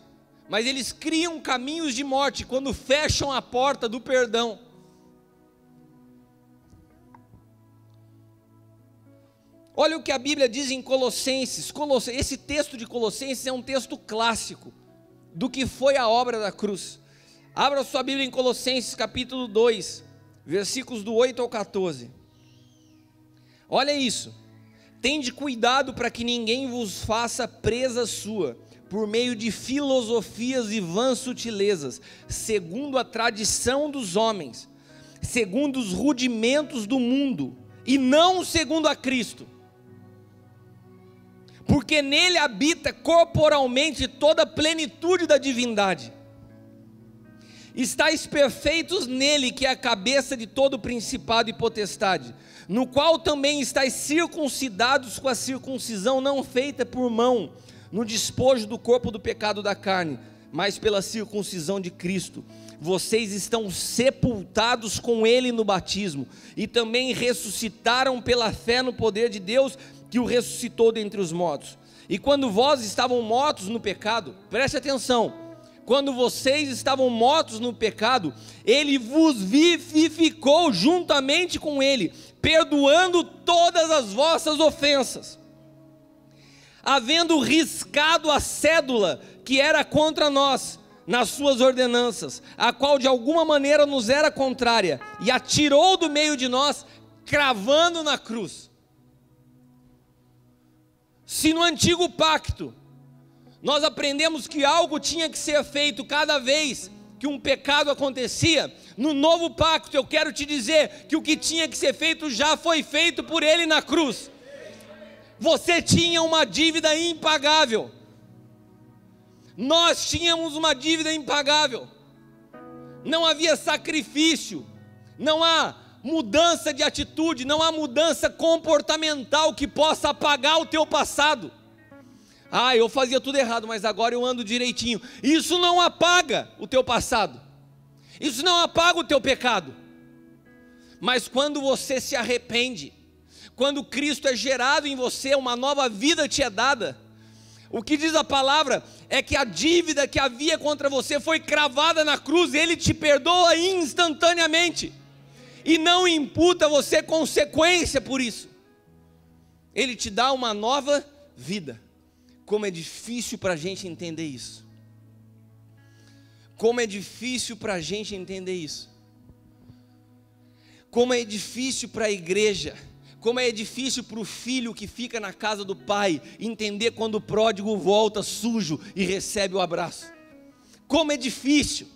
S1: mas eles criam caminhos de morte quando fecham a porta do perdão. Olha o que a Bíblia diz em Colossenses. Esse texto de Colossenses é um texto clássico do que foi a obra da cruz. Abra sua Bíblia em Colossenses capítulo 2, versículos do 8 ao 14. Olha isso: tende cuidado para que ninguém vos faça presa sua, por meio de filosofias e vãs sutilezas, segundo a tradição dos homens, segundo os rudimentos do mundo, e não segundo a Cristo, porque nele habita corporalmente toda a plenitude da divindade. Estais perfeitos nele, que é a cabeça de todo principado e potestade, no qual também estais circuncidados com a circuncisão não feita por mão, no despojo do corpo do pecado da carne, mas pela circuncisão de Cristo. Vocês estão sepultados com ele no batismo, e também ressuscitaram pela fé no poder de Deus, que o ressuscitou dentre os mortos. E quando vós estavam mortos no pecado, preste atenção, quando vocês estavam mortos no pecado, ele vos vivificou juntamente com ele, perdoando todas as vossas ofensas, havendo riscado a cédula que era contra nós nas suas ordenanças, a qual de alguma maneira nos era contrária, e a tirou do meio de nós, cravando na cruz. Se no antigo pacto nós aprendemos que algo tinha que ser feito cada vez que um pecado acontecia, no novo pacto eu quero te dizer que o que tinha que ser feito já foi feito por ele na cruz. Você tinha uma dívida impagável, nós tínhamos uma dívida impagável, não havia sacrifício, não há mudança de atitude, não há mudança comportamental que possa apagar o teu passado. Eu fazia tudo errado, mas agora eu ando direitinho. Isso não apaga o teu passado, isso não apaga o teu pecado. Mas quando você se arrepende, quando Cristo é gerado em você, uma nova vida te é dada, o que diz a palavra é que a dívida que havia contra você foi cravada na cruz, ele te perdoa instantaneamente, e não imputa a você consequência por isso, ele te dá uma nova vida. Como é difícil para a gente entender isso, como é difícil para a gente entender isso, como é difícil para a igreja, como é difícil para o filho que fica na casa do pai, entender quando o pródigo volta sujo e recebe o abraço, como é difícil.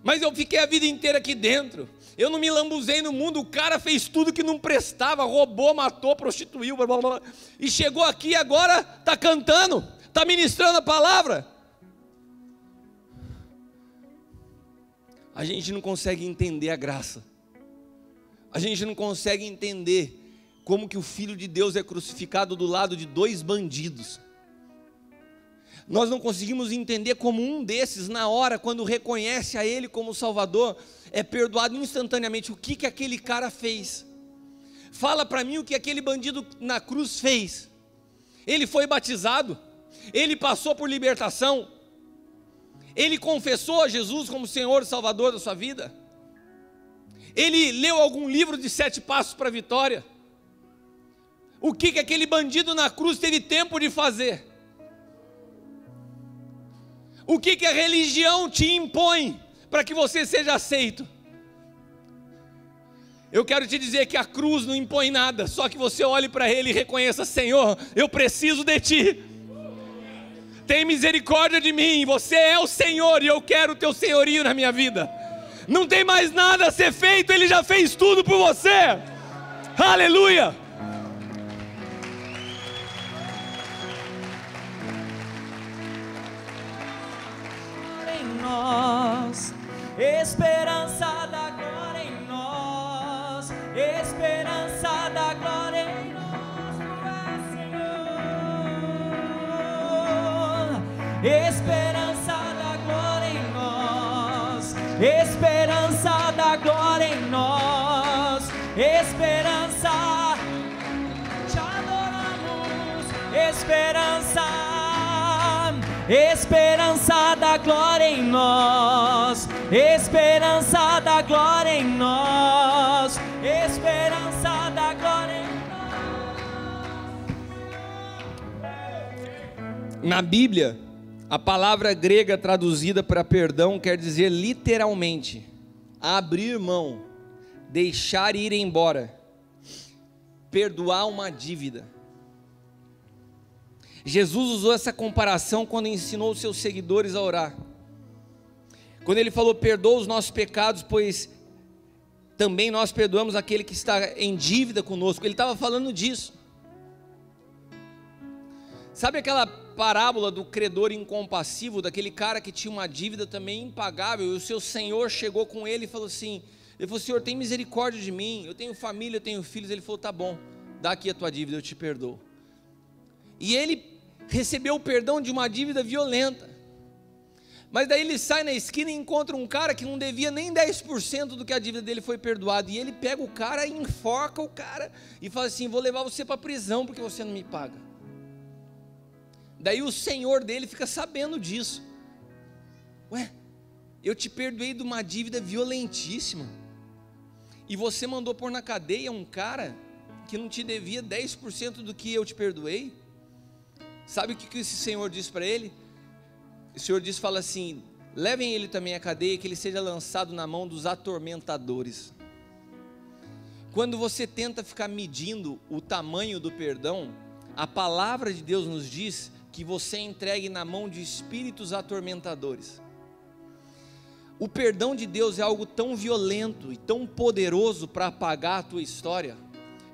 S1: Mas eu fiquei a vida inteira aqui dentro, eu não me lambuzei no mundo, o cara fez tudo que não prestava, roubou, matou, prostituiu, blá, blá, blá, e chegou aqui e agora está cantando, está ministrando a palavra. A gente não consegue entender a graça, a gente não consegue entender como que o Filho de Deus é crucificado do lado de dois bandidos, nós não conseguimos entender como um desses, na hora, quando reconhece a Ele como Salvador, é perdoado instantaneamente. O que aquele cara fez? Fala para mim o que aquele bandido na cruz fez. Ele foi batizado, ele passou por libertação, ele confessou a Jesus como Senhor e Salvador da sua vida, ele leu algum livro de 7 passos para a vitória. O que aquele bandido na cruz teve tempo de fazer? O que a religião te impõe para que você seja aceito? Eu quero te dizer que a cruz não impõe nada, só que você olhe para Ele e reconheça: Senhor, eu preciso de Ti, tem misericórdia de mim, você é o Senhor e eu quero o Teu senhorio na minha vida. Não tem mais nada a ser feito, Ele já fez tudo por você. Aleluia!
S2: Em nós, esperança da glória em nós, esperança da glória em nós, Tu és Senhor. Esperança da glória em nós, esperança da glória em nós, esperança, te adoramos, esperança, esperança da glória em nós, esperança da glória em nós, esperança da glória em nós.
S1: Na Bíblia, a palavra grega traduzida para perdão quer dizer literalmente abrir mão, deixar ir embora, perdoar uma dívida. Jesus usou essa comparação quando ensinou os seus seguidores a orar. Quando ele falou: perdoa os nossos pecados, pois também nós perdoamos aquele que está em dívida conosco. Ele estava falando disso. Sabe aquela parábola do credor incompassivo, daquele cara que tinha uma dívida também impagável, e o seu senhor chegou com ele e falou assim, ele falou: Senhor, tem misericórdia de mim, eu tenho família, eu tenho filhos. Ele falou: tá bom, dá aqui a tua dívida, eu te perdoo. E ele recebeu o perdão de uma dívida violenta, mas daí ele sai na esquina e encontra um cara que não devia nem 10% do que a dívida dele foi perdoada, e ele pega o cara e enforca o cara, e fala assim: vou levar você para a prisão, porque você não me paga. Daí o senhor dele fica sabendo disso. Ué, eu te perdoei de uma dívida violentíssima, e você mandou pôr na cadeia um cara que não te devia 10% do que eu te perdoei? Sabe o que esse senhor diz para ele? O senhor diz, fala assim: levem ele também à cadeia, que ele seja lançado na mão dos atormentadores. Quando você tenta ficar medindo o tamanho do perdão, a palavra de Deus nos diz que você é entregue na mão de espíritos atormentadores. O perdão de Deus é algo tão violento e tão poderoso para apagar a tua história,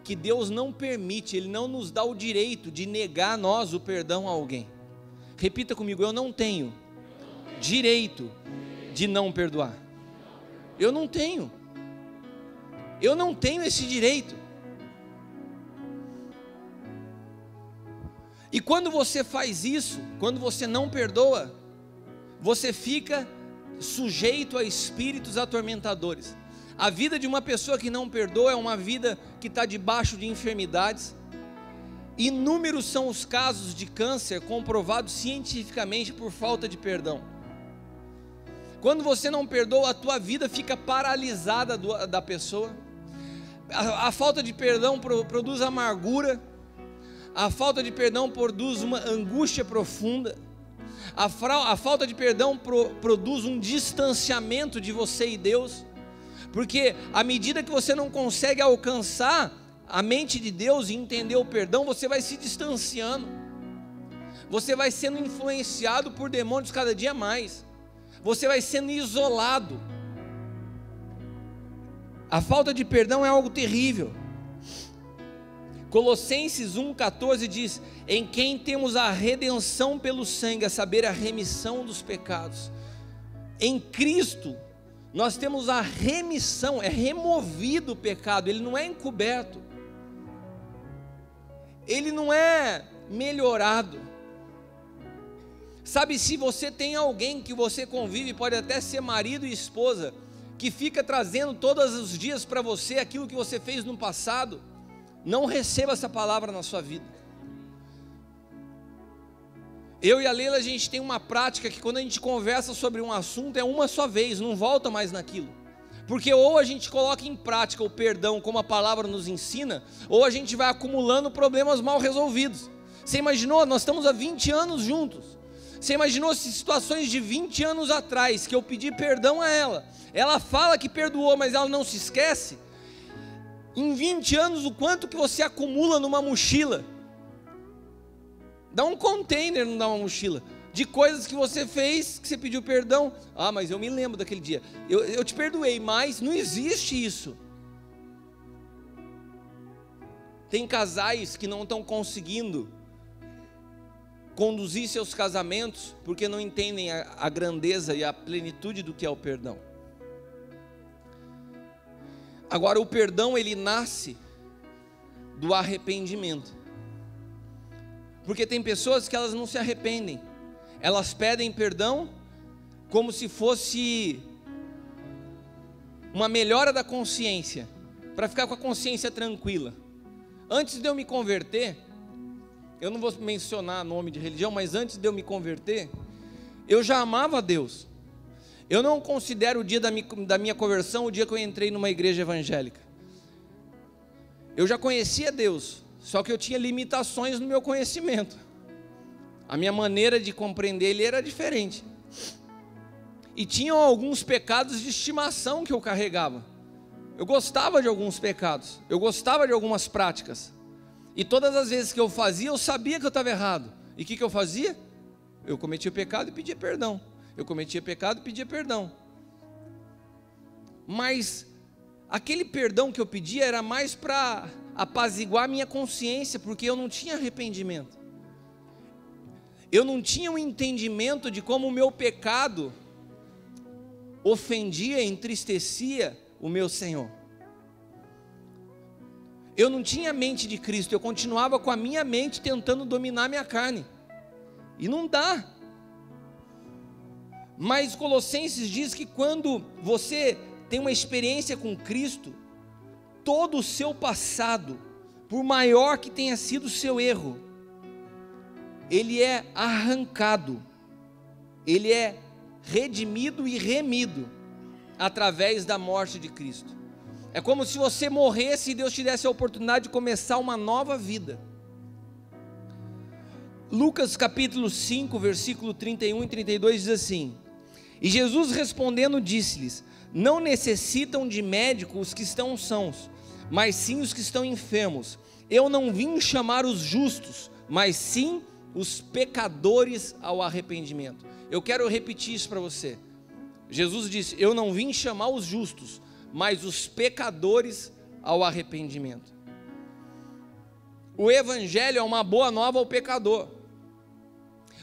S1: que Deus não permite, Ele não nos dá o direito de negar a nós o perdão a alguém. Repita comigo: eu não tenho direito de não perdoar. Eu não tenho esse direito. E quando você faz isso, quando você não perdoa, você fica sujeito a espíritos atormentadores. A vida de uma pessoa que não perdoa é uma vida que está debaixo de enfermidades. Inúmeros são os casos de câncer comprovados cientificamente por falta de perdão. Quando você não perdoa, a tua vida fica paralisada da pessoa. A falta de perdão produz amargura. A falta de perdão produz uma angústia profunda. A falta de perdão produz um distanciamento de você e Deus. Porque à medida que você não consegue alcançar a mente de Deus e entender o perdão, você vai se distanciando. Você vai sendo influenciado por demônios cada dia mais. Você vai sendo isolado. A falta de perdão é algo terrível. Colossenses 1,14 diz: em quem temos a redenção pelo sangue, a saber, a remissão dos pecados. Em Cristo nós temos a remissão, é removido o pecado, ele não é encoberto, ele não é melhorado. Sabe, se você tem alguém que você convive, pode até ser marido e esposa, que fica trazendo todos os dias para você aquilo que você fez no passado, não receba essa palavra na sua vida. Eu e a Leila, a gente tem uma prática que quando a gente conversa sobre um assunto é uma só vez, não volta mais naquilo. Porque ou a gente coloca em prática o perdão como a palavra nos ensina, ou a gente vai acumulando problemas mal resolvidos. Você imaginou? Nós estamos há 20 anos juntos. Você imaginou se situações de 20 anos atrás, que eu pedi perdão a ela fala que perdoou, mas ela não se esquece? Em 20 anos, o quanto que você acumula numa mochila? Dá um container, não dá uma mochila, de coisas que você fez, que você pediu perdão. Ah, mas eu me lembro daquele dia, eu te perdoei, mas não existe isso. Tem casais que não estão conseguindo conduzir seus casamentos, porque não entendem a grandeza e a plenitude do que é o perdão. Agora, o perdão, ele nasce do arrependimento. Porque tem pessoas que elas não se arrependem, elas pedem perdão como se fosse uma melhora da consciência, para ficar com a consciência tranquila. Antes de eu me converter, eu não vou mencionar nome de religião, mas antes de eu me converter, eu já amava a Deus. Eu não considero o dia da minha conversão o dia que eu entrei numa igreja evangélica. Eu já conhecia Deus, só que eu tinha limitações no meu conhecimento. A minha maneira de compreender Ele era diferente. E tinham alguns pecados de estimação que eu carregava. Eu gostava de alguns pecados, eu gostava de algumas práticas. E todas as vezes que eu fazia, eu sabia que eu estava errado. E o que eu fazia? Eu cometia pecado e pedia perdão. Eu cometia pecado e pedia perdão. Mas aquele perdão que eu pedia era mais para apaziguar minha consciência, porque eu não tinha arrependimento. Eu não tinha um entendimento de como o meu pecado ofendia, entristecia o meu Senhor. Eu não tinha a mente de Cristo, eu continuava com a minha mente tentando dominar minha carne. E não dá. Mas Colossenses diz que quando você tem uma experiência com Cristo, todo o seu passado, por maior que tenha sido o seu erro, ele é arrancado, ele é redimido e remido através da morte de Cristo. É como se você morresse e Deus te desse a oportunidade de começar uma nova vida. Lucas capítulo 5, versículo 31 e 32 diz assim: E Jesus respondendo disse-lhes: Não necessitam de médico os que estão sãos, mas sim os que estão enfermos. Eu não vim chamar os justos, mas sim os pecadores ao arrependimento. Eu quero repetir isso para você. Jesus disse: Eu não vim chamar os justos, mas os pecadores ao arrependimento. O Evangelho é uma boa nova ao pecador.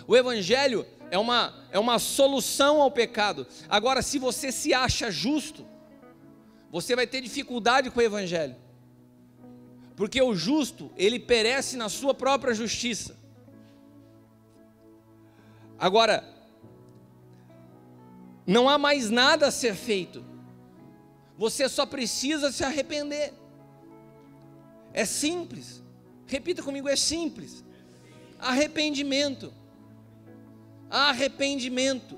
S1: O Evangelho é uma solução ao pecado. Agora, se você se acha justo, você vai ter dificuldade com o Evangelho. Porque o justo, ele perece na sua própria justiça. Agora, não há mais nada a ser feito. Você só precisa se arrepender. É simples. Repita comigo, é simples. Arrependimento. Arrependimento.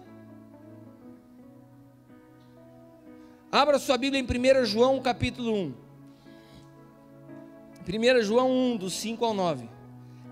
S1: Abra sua Bíblia em 1 João capítulo 1. 1 João 1, do 5 ao 9.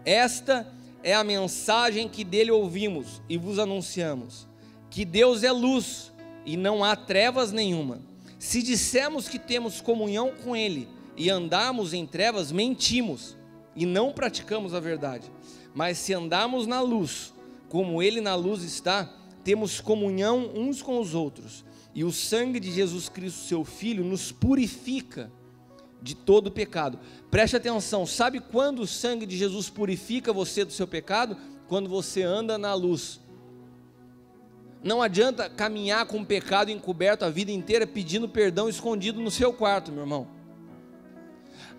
S1: Esta é a mensagem que dele ouvimos e vos anunciamos: que Deus é luz e não há trevas nenhuma. Se dissermos que temos comunhão com Ele e andarmos em trevas, mentimos e não praticamos a verdade. Mas se andarmos na luz, como Ele na luz está, temos comunhão uns com os outros. E o sangue de Jesus Cristo, seu Filho, nos purifica de todo pecado. Preste atenção, sabe quando o sangue de Jesus purifica você do seu pecado? Quando você anda na luz. Não adianta caminhar com o pecado encoberto a vida inteira pedindo perdão escondido no seu quarto, meu irmão.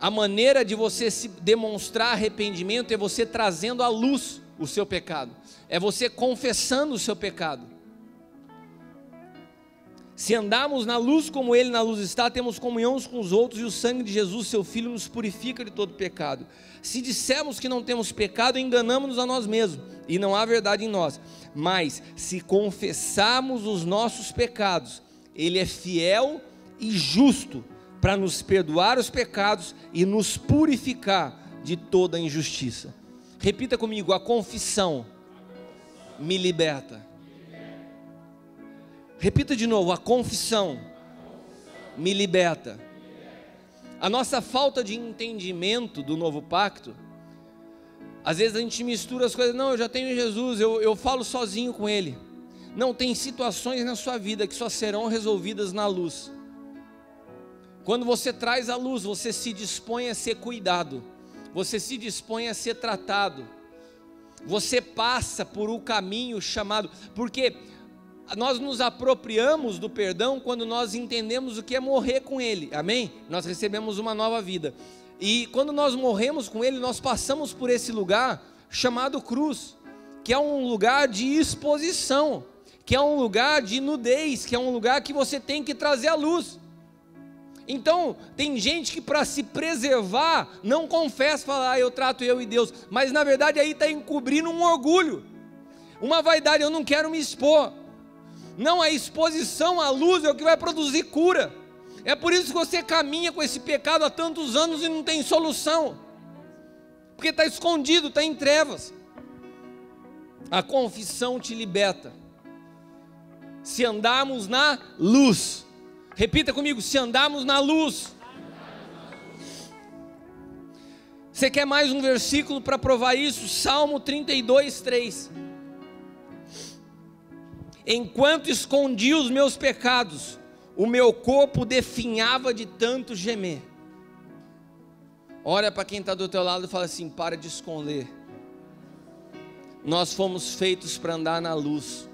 S1: A maneira de você se demonstrar arrependimento é você trazendo a luz o seu pecado, é você confessando o seu pecado. Se andarmos na luz como Ele na luz está, temos comunhão uns com os outros, e o sangue de Jesus, seu Filho, nos purifica de todo pecado. Se dissermos que não temos pecado, enganamos-nos a nós mesmos, e não há verdade em nós. Mas, se confessarmos os nossos pecados, Ele é fiel e justo para nos perdoar os pecados e nos purificar de toda injustiça. Repita comigo: a confissão me liberta. Repita de novo: a confissão me liberta. A nossa falta de entendimento do novo pacto, às vezes a gente mistura as coisas. Não, eu já tenho Jesus, eu falo sozinho com Ele. Não, tem situações na sua vida que só serão resolvidas na luz. Quando você traz a luz, você se dispõe a ser cuidado, você se dispõe a ser tratado, você passa por um caminho chamado, porque nós nos apropriamos do perdão quando nós entendemos o que é morrer com Ele, amém? Nós recebemos uma nova vida, e quando nós morremos com Ele, nós passamos por esse lugar chamado cruz, que é um lugar de exposição, que é um lugar de nudez, que é um lugar que você tem que trazer a luz. Então, tem gente que para se preservar, não confessa, fala, eu trato eu e Deus, mas na verdade aí está encobrindo um orgulho, uma vaidade, eu não quero me expor. Não, a exposição à luz é o que vai produzir cura. É por isso que você caminha com esse pecado há tantos anos e não tem solução, porque está escondido, está em trevas. A confissão te liberta. Se andarmos na luz, repita comigo: se andarmos na luz. Você quer mais um versículo para provar isso? Salmo 32, 3. Enquanto escondi os meus pecados, o meu corpo definhava de tanto gemer. Olha para quem está do teu lado e fala assim: para de esconder. Nós fomos feitos para andar na luz.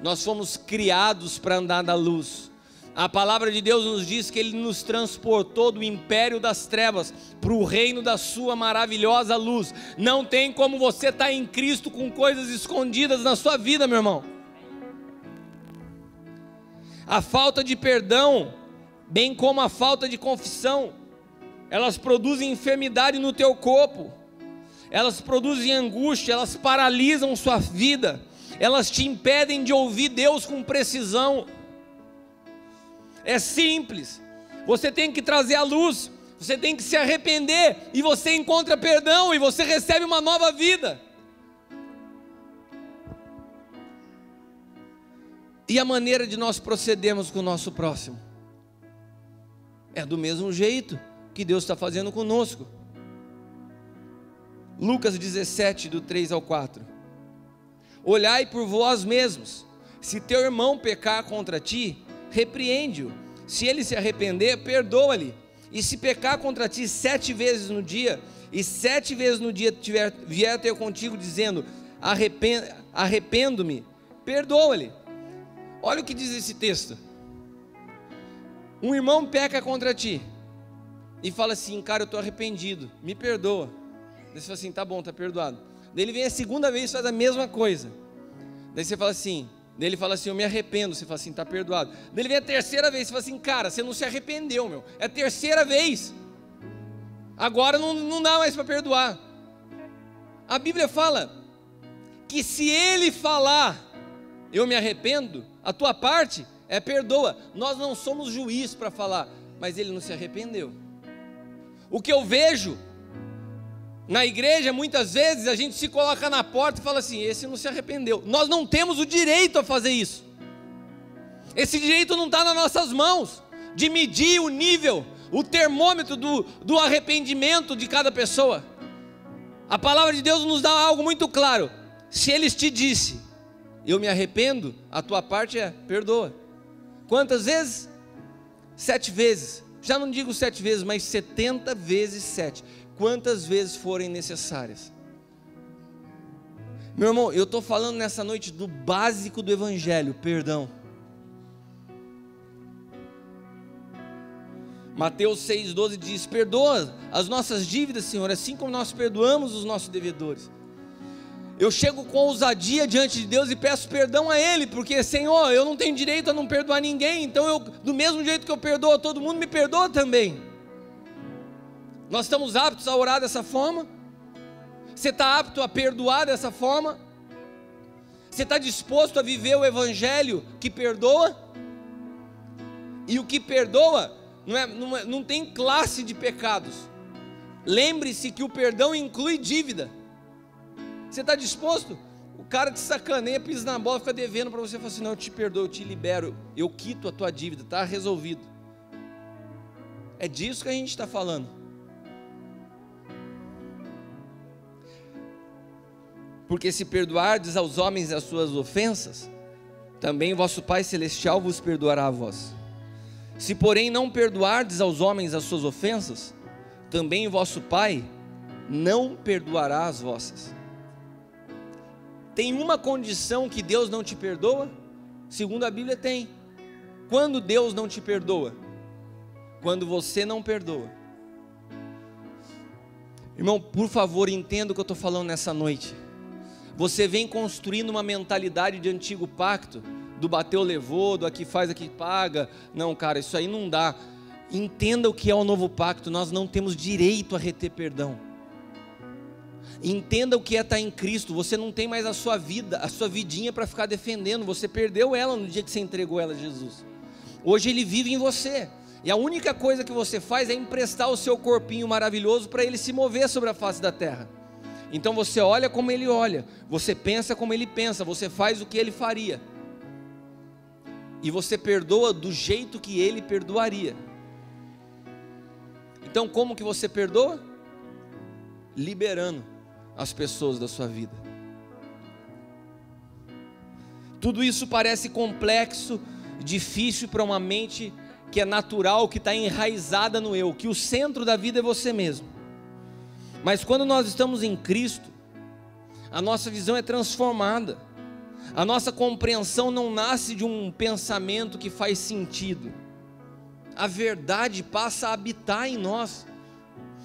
S1: Nós fomos criados para andar na luz. A palavra de Deus nos diz que Ele nos transportou do império das trevas para o reino da sua maravilhosa luz. Não tem como você estar em Cristo com coisas escondidas na sua vida, meu irmão. A falta de perdão, bem como a falta de confissão, elas produzem enfermidade no teu corpo, elas produzem angústia, elas paralisam sua vida, elas te impedem de ouvir Deus com precisão. É simples, você tem que trazer a luz, você tem que se arrepender, e você encontra perdão, e você recebe uma nova vida. E a maneira de nós procedermos com o nosso próximo é do mesmo jeito que Deus está fazendo conosco. Lucas 17, do 3 ao 4. Olhai por vós mesmos, se teu irmão pecar contra ti, repreende-o, se ele se arrepender, perdoa-lhe, e se pecar contra ti 7 vezes no dia, e 7 vezes no dia vier ter contigo dizendo, arrependo-me, perdoa-lhe. Olha o que diz esse texto. Um irmão peca contra ti, e fala assim, cara, eu estou arrependido, me perdoa. Daí você fala assim, tá bom, tá perdoado. Daí ele vem a segunda vez e faz a mesma coisa. Daí você fala assim, daí ele fala assim, eu me arrependo. Você fala assim, tá perdoado. Daí ele vem a terceira vez e fala assim, cara, você não se arrependeu, meu. É a terceira vez. Agora não dá mais para perdoar. A Bíblia fala que se ele falar, eu me arrependo, a tua parte é perdoa. Nós não somos juiz para falar, mas ele não se arrependeu. O que eu vejo na igreja, muitas vezes a gente se coloca na porta e fala assim, esse não se arrependeu. Nós não temos o direito a fazer isso. Esse direito não está nas nossas mãos, de medir o nível, o termômetro do arrependimento de cada pessoa. A palavra de Deus nos dá algo muito claro. Se Ele te disse, eu me arrependo, a tua parte é, perdoa. Quantas vezes? 7 vezes. Já não digo 7 vezes, mas 70 vezes 7. Quantas vezes forem necessárias. Meu irmão, eu estou falando nessa noite do básico do Evangelho, perdão. Mateus 6,12 diz, perdoa as nossas dívidas, Senhor, assim como nós perdoamos os nossos devedores. Eu chego com ousadia diante de Deus e peço perdão a Ele, porque, Senhor, eu não tenho direito a não perdoar ninguém, então do mesmo jeito que eu perdoo a todo mundo, me perdoa também. Nós estamos aptos a orar dessa forma? Você está apto a perdoar dessa forma? Você está disposto a viver o evangelho que perdoa? E o que perdoa não tem classe de pecados. Lembre-se que o perdão inclui dívida. Você está disposto? O cara te sacaneia, pisa na bola, fica devendo para você, fala assim: não, eu te perdoo, eu te libero, eu quito a tua dívida, está resolvido. É disso que a gente está falando. Porque se perdoardes aos homens as suas ofensas, também vosso Pai Celestial vos perdoará a vós. Se porém não perdoardes aos homens as suas ofensas, também vosso Pai não perdoará as vossas. Tem uma condição que Deus não te perdoa? Segundo a Bíblia tem. Quando Deus não te perdoa? Quando você não perdoa. Irmão, por favor, entenda o que eu estou falando nessa noite. Você vem construindo uma mentalidade de antigo pacto, do bateu, levou, do aqui faz, aqui paga. Não, cara, isso aí não dá. Entenda o que é o novo pacto. Nós não temos direito a reter perdão. Entenda o que é estar em Cristo. Você não tem mais a sua vida, a sua vidinha para ficar defendendo. Você perdeu ela no dia que você entregou ela a Jesus. Hoje Ele vive em você. E a única coisa que você faz é emprestar o seu corpinho maravilhoso para Ele se mover sobre a face da terra. Então você olha como Ele olha, você pensa como Ele pensa, você faz o que Ele faria. E você perdoa do jeito que Ele perdoaria. Então como que você perdoa? Liberando as pessoas da sua vida. Tudo isso parece complexo, difícil para uma mente que é natural, que está enraizada no eu, que o centro da vida é você mesmo. Mas quando nós estamos em Cristo, a nossa visão é transformada. A nossa compreensão não nasce de um pensamento que faz sentido. A verdade passa a habitar em nós.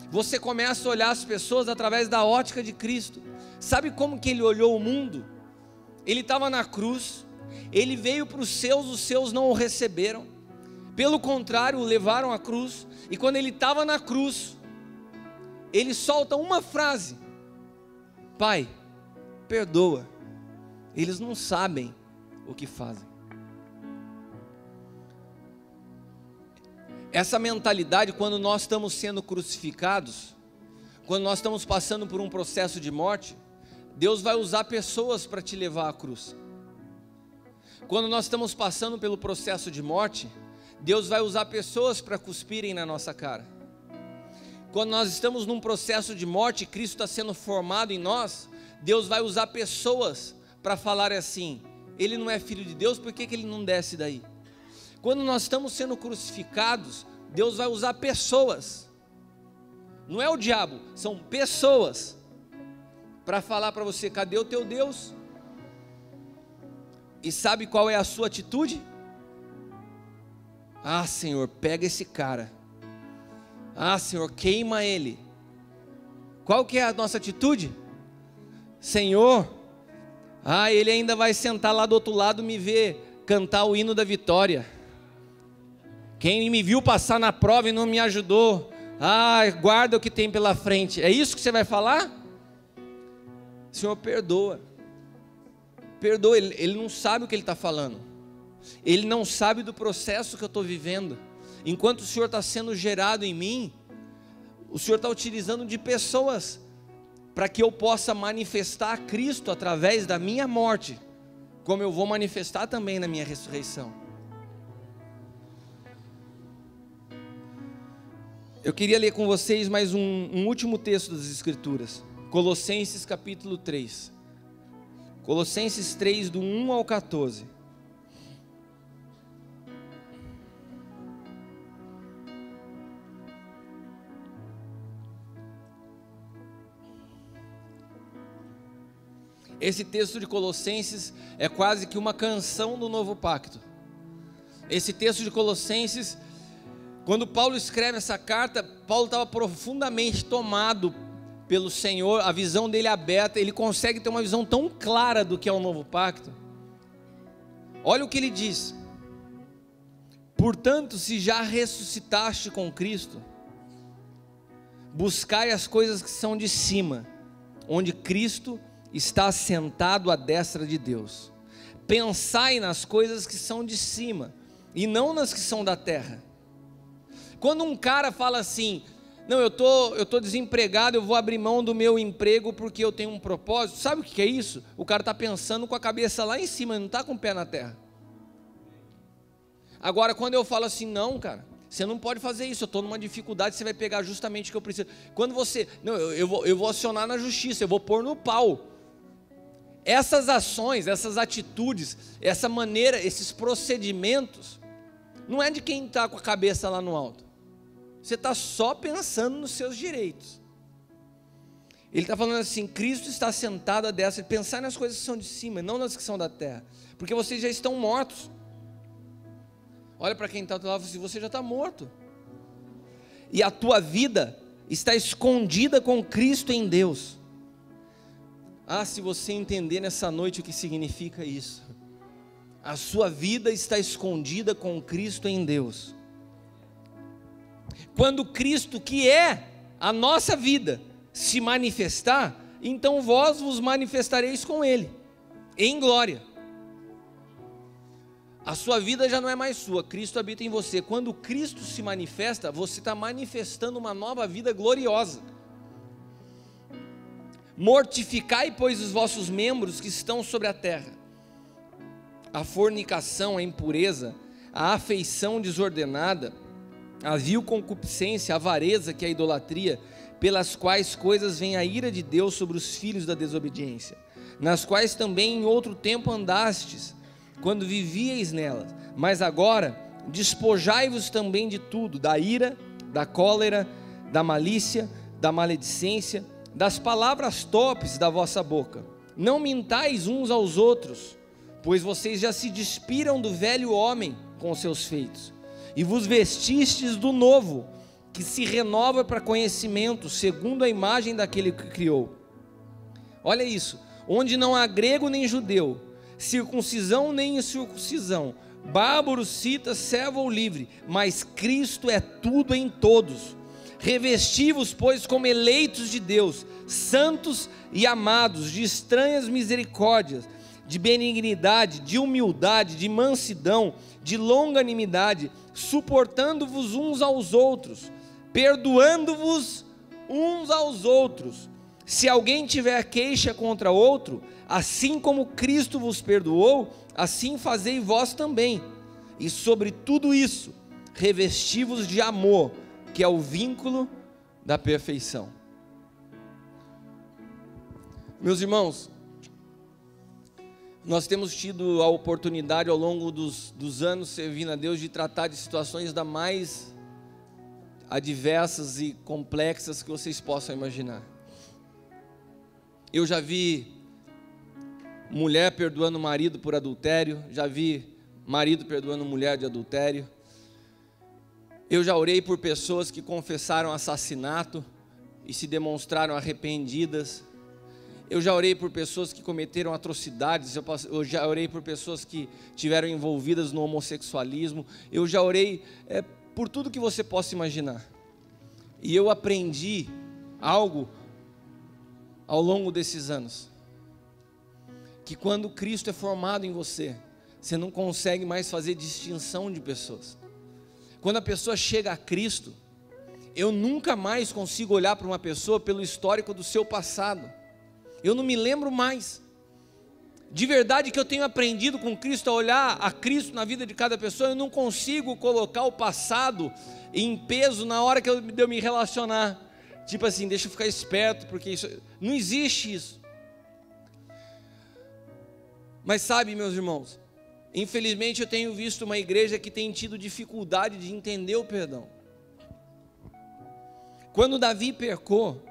S1: Você começa a olhar as pessoas através da ótica de Cristo. Sabe como que Ele olhou o mundo? Ele estava na cruz, Ele veio para os seus não o receberam. Pelo contrário, o levaram à cruz. E quando Ele estava na cruz, Ele solta uma frase: Pai, perdoa, eles não sabem o que fazem. Essa mentalidade, quando nós estamos sendo crucificados, quando nós estamos passando por um processo de morte, Deus vai usar pessoas para te levar à cruz. Quando nós estamos passando pelo processo de morte, Deus vai usar pessoas para cuspirem na nossa cara. Quando nós estamos num processo de morte, Cristo está sendo formado em nós, Deus vai usar pessoas para falar assim: Ele não é filho de Deus, por que Ele não desce daí? Quando nós estamos sendo crucificados, Deus vai usar pessoas, não é o diabo, são pessoas, para falar para você: cadê o teu Deus? E sabe qual é a sua atitude? Ah, Senhor, pega esse cara. Ah, Senhor, queima ele. Qual que é a nossa atitude? Senhor, ele ainda vai sentar lá do outro lado me ver cantar o hino da vitória. Quem me viu passar na prova e não me ajudou, guarda o que tem pela frente. É isso que você vai falar? Senhor, perdoa. Perdoa, ele não sabe o que ele está falando. Ele não sabe do processo que eu estou vivendo. Enquanto o Senhor está sendo gerado em mim, o Senhor está utilizando de pessoas para que eu possa manifestar a Cristo através da minha morte, como eu vou manifestar também na minha ressurreição. Eu queria ler com vocês mais um último texto das Escrituras, Colossenses capítulo 3, Colossenses 3 do 1 ao 14. Esse texto de Colossenses é quase que uma canção do novo pacto. Esse texto de Colossenses, quando Paulo escreve essa carta, Paulo estava profundamente tomado pelo Senhor, a visão dele aberta, ele consegue ter uma visão tão clara do que é o novo pacto. Olha o que ele diz: portanto, se já ressuscitaste com Cristo, buscai as coisas que são de cima, onde Cristo está assentado à destra de Deus. Pensai nas coisas que são de cima, e não nas que são da terra. Quando um cara fala assim: não, eu tô desempregado, eu vou abrir mão do meu emprego porque eu tenho um propósito. Sabe o que é isso? O cara está pensando com a cabeça lá em cima, não está com o pé na terra. Agora, quando eu falo assim: não, cara, você não pode fazer isso, eu estou numa dificuldade, você vai pegar justamente o que eu preciso. Quando você, não, eu vou acionar na justiça, eu vou pôr no pau. Essas ações, essas atitudes, essa maneira, esses procedimentos, não é de quem está com a cabeça lá no alto. Você está só pensando nos seus direitos. Ele está falando assim: Cristo está sentado à destra. Pensar nas coisas que são de cima, não nas que são da terra, porque vocês já estão mortos. Olha para quem está do lado e fala assim: você já está morto, e a tua vida está escondida com Cristo em Deus. Ah, se você entender nessa noite o que significa isso. A sua vida está escondida com Cristo em Deus. Quando Cristo, que é a nossa vida, se manifestar, então vós vos manifestareis com Ele, em glória. A sua vida já não é mais sua, Cristo habita em você. Quando Cristo se manifesta, você está manifestando uma nova vida gloriosa. Mortificai, pois, os vossos membros que estão sobre a terra: a fornicação, a impureza, a afeição desordenada, a vil concupiscência, a avareza, que é a idolatria, pelas quais coisas vem a ira de Deus sobre os filhos da desobediência, nas quais também em outro tempo andastes, quando vivieis nelas, mas agora despojai-vos também de tudo: da ira, da cólera, da malícia, da maledicência, das palavras torpes da vossa boca. Não mintais uns aos outros, pois vocês já se despiram do velho homem com os seus feitos, e vos vestistes do novo, que se renova para conhecimento, segundo a imagem daquele que criou. Olha isso: onde não há grego nem judeu, circuncisão nem incircuncisão, bárbaro, cita, servo ou livre, mas Cristo é tudo em todos. Revesti-vos, pois, como eleitos de Deus, santos e amados, de estranhas misericórdias, de benignidade, de humildade, de mansidão, de longanimidade, suportando-vos uns aos outros, perdoando-vos uns aos outros. Se alguém tiver queixa contra outro, assim como Cristo vos perdoou, assim fazei vós também. E sobre tudo isso, revesti-vos de amor, que é o vínculo da perfeição. Meus irmãos, nós temos tido a oportunidade ao longo dos anos servindo a Deus de tratar de situações da mais adversas e complexas que vocês possam imaginar. Eu já vi mulher perdoando marido por adultério, já vi marido perdoando mulher de adultério. Eu já orei por pessoas que confessaram assassinato e se demonstraram arrependidas. Eu já orei por pessoas que cometeram atrocidades. Eu já orei por pessoas que estiveram envolvidas no homossexualismo. Eu já orei por tudo que você possa imaginar. E eu aprendi algo ao longo desses anos: que quando Cristo é formado em você, você não consegue mais fazer distinção de pessoas. Quando a pessoa chega a Cristo, eu nunca mais consigo olhar para uma pessoa pelo histórico do seu passado. Eu não me lembro mais. De verdade que eu tenho aprendido com Cristo a olhar a Cristo na vida de cada pessoa. Eu não consigo colocar o passado em peso na hora que eu me relacionar. Tipo assim, deixa eu ficar esperto, porque isso não existe isso. Mas sabe, meus irmãos, infelizmente eu tenho visto uma igreja que tem tido dificuldade de entender o perdão. Quando Davi pecou,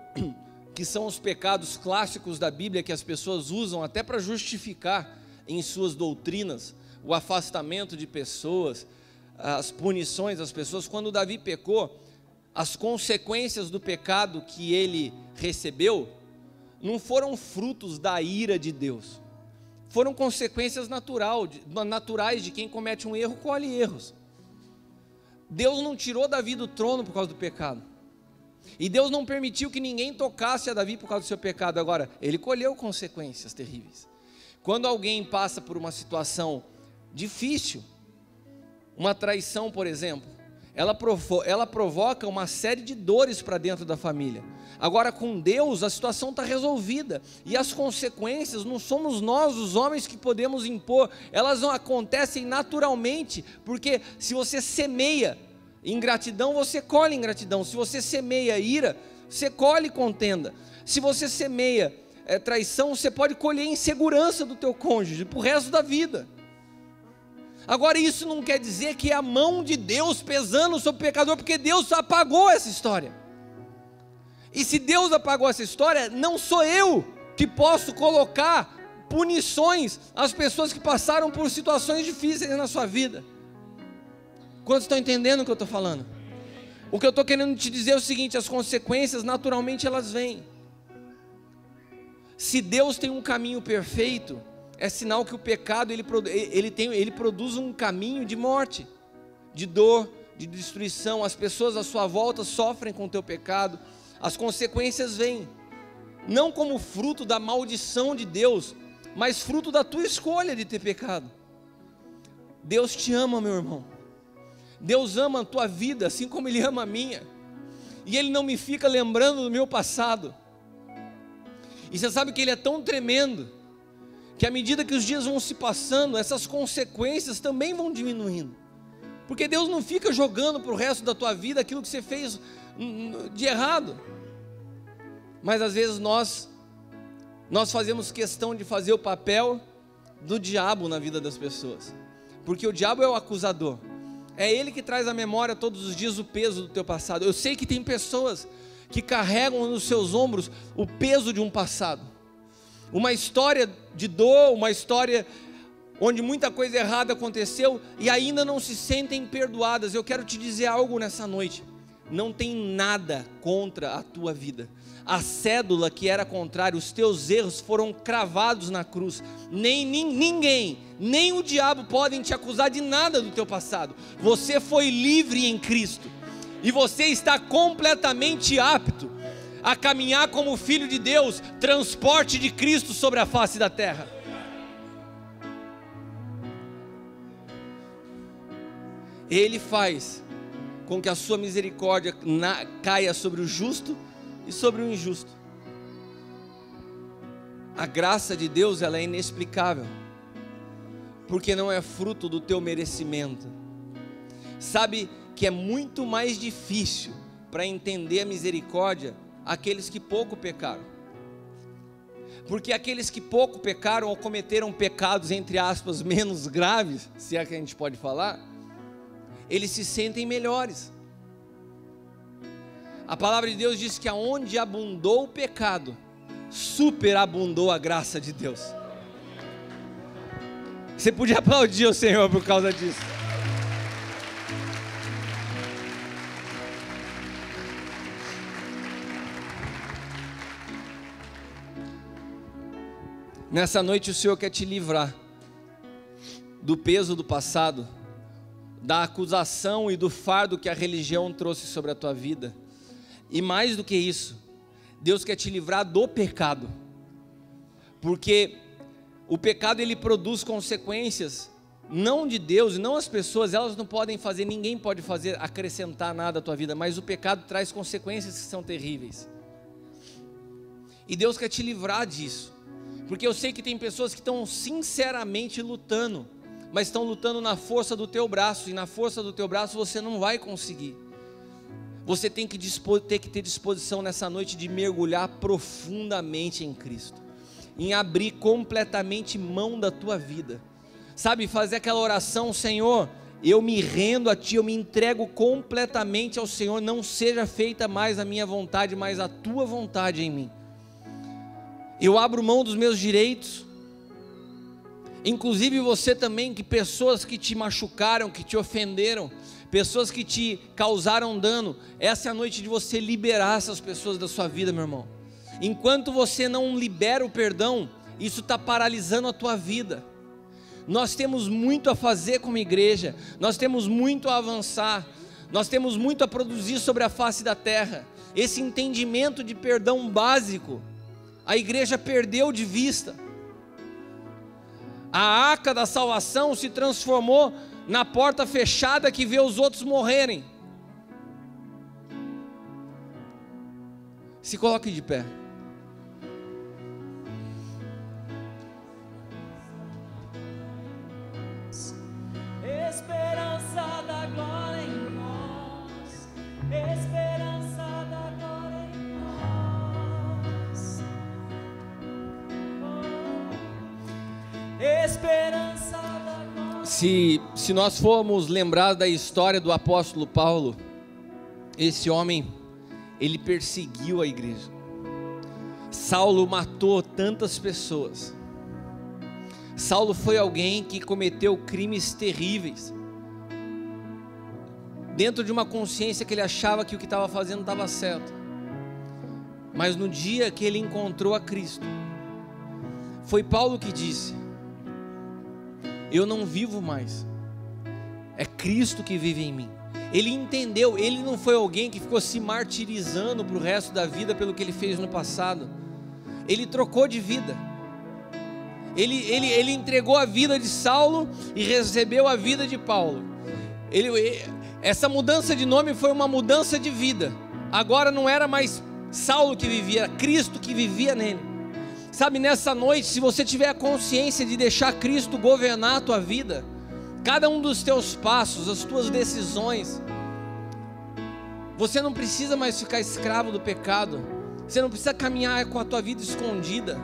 S1: que são os pecados clássicos da Bíblia que as pessoas usam até para justificar em suas doutrinas o afastamento de pessoas, as punições das pessoas. Quando Davi pecou, as consequências do pecado que ele recebeu não foram frutos da ira de Deus, foram consequências naturais de quem comete um erro, colhe erros. Deus não tirou Davi do trono por causa do pecado, e Deus não permitiu que ninguém tocasse a Davi por causa do seu pecado. Agora, ele colheu consequências terríveis. Quando alguém passa por uma situação difícil, uma traição, por exemplo, ela provoca uma série de dores para dentro da família. Agora, com Deus, a situação está resolvida, e as consequências não somos nós, os homens, que podemos impor. Elas não acontecem naturalmente, porque se você semeia ingratidão, você colhe ingratidão. Se você semeia ira, você colhe contenda. Se você semeia traição, você pode colher insegurança do teu cônjuge para o resto da vida. Agora, isso não quer dizer que é a mão de Deus pesando sobre o pecador, porque Deus apagou essa história. E se Deus apagou essa história, não sou eu que posso colocar punições às pessoas que passaram por situações difíceis na sua vida. Quantos estão entendendo o que eu estou falando? O que eu estou querendo te dizer é o seguinte: as consequências naturalmente elas vêm. Se Deus tem um caminho perfeito, é sinal que o pecado ele produz um caminho de morte, de dor, de destruição. As pessoas à sua volta sofrem com o teu pecado. As consequências vêm, não como fruto da maldição de Deus, mas fruto da tua escolha de ter pecado. Deus te ama, meu irmão. Deus ama a tua vida, assim como Ele ama a minha. E Ele não me fica lembrando do meu passado. E você sabe que Ele é tão tremendo, que à medida que os dias vão se passando, essas consequências também vão diminuindo. Porque Deus não fica jogando para o resto da tua vida aquilo que você fez de errado. Mas às vezes nós fazemos questão de fazer o papel do diabo na vida das pessoas. Porque o diabo é o acusador. É ele que traz à memória todos os dias o peso do teu passado. Eu sei que tem pessoas que carregam nos seus ombros o peso de um passado. Uma história de dor, uma história onde muita coisa errada aconteceu e ainda não se sentem perdoadas. Eu quero te dizer algo nessa noite: não tem nada contra a tua vida. A cédula que era contrária, os teus erros foram cravados na cruz. Ninguém, nem o diabo podem te acusar de nada do teu passado. Você foi livre em Cristo, e você está completamente apto a caminhar como filho de Deus, transporte de Cristo sobre a face da terra. Ele faz com que a sua misericórdia caia sobre o justo e sobre o injusto. A graça de Deus, ela é inexplicável, porque não é fruto do teu merecimento. Sabe que é muito mais difícil para entender a misericórdia aqueles que pouco pecaram, porque aqueles que pouco pecaram ou cometeram pecados, entre aspas, menos graves, se é que a gente pode falar, eles se sentem melhores. A palavra de Deus diz que aonde abundou o pecado, superabundou a graça de Deus. Você podia aplaudir o Senhor por causa disso. Nessa noite o Senhor quer te livrar do peso do passado, da acusação e do fardo que a religião trouxe sobre a tua vida. E mais do que isso, Deus quer te livrar do pecado, porque o pecado ele produz consequências, não de Deus, não as pessoas, elas não podem fazer, ninguém pode fazer, acrescentar nada à tua vida, mas o pecado traz consequências que são terríveis, e Deus quer te livrar disso, porque eu sei que tem pessoas que estão sinceramente lutando, mas estão lutando na força do teu braço, e na força do teu braço você não vai conseguir. Você tem que ter disposição nessa noite de mergulhar profundamente em Cristo, em abrir completamente mão da tua vida, sabe, fazer aquela oração: Senhor, eu me rendo a Ti, eu me entrego completamente ao Senhor, não seja feita mais a minha vontade, mas a Tua vontade em mim. Eu abro mão dos meus direitos, inclusive você também, que pessoas que te machucaram, que te ofenderam, pessoas que te causaram dano. Essa é a noite de você liberar essas pessoas da sua vida, meu irmão. Enquanto você não libera o perdão, isso está paralisando a tua vida. Nós temos muito a fazer como igreja, nós temos muito a avançar, nós temos muito a produzir sobre a face da terra. Esse entendimento de perdão básico, a igreja perdeu de vista. A arca da salvação se transformou na porta fechada que vê os outros morrerem. Se coloque de pé.
S2: Esperança da glória em nós, esperança da glória em nós, esperança da glória.
S1: Se nós formos lembrar da história do apóstolo Paulo, esse homem, ele perseguiu a igreja. Saulo matou tantas pessoas. Saulo foi alguém que cometeu crimes terríveis, dentro de uma consciência que ele achava que o que estava fazendo estava certo. Mas no dia que ele encontrou a Cristo, foi Paulo que disse: eu não vivo mais, é Cristo que vive em mim. Ele entendeu, ele não foi alguém que ficou se martirizando para o resto da vida pelo que ele fez no passado. Ele trocou de vida. Ele entregou a vida de Saulo e recebeu a vida de Paulo. Essa mudança de nome foi uma mudança de vida. Agora não era mais Saulo que vivia, era Cristo que vivia nele. Sabe, nessa noite, se você tiver a consciência de deixar Cristo governar a tua vida, cada um dos teus passos, as tuas decisões, você não precisa mais ficar escravo do pecado. Você não precisa caminhar com a tua vida escondida.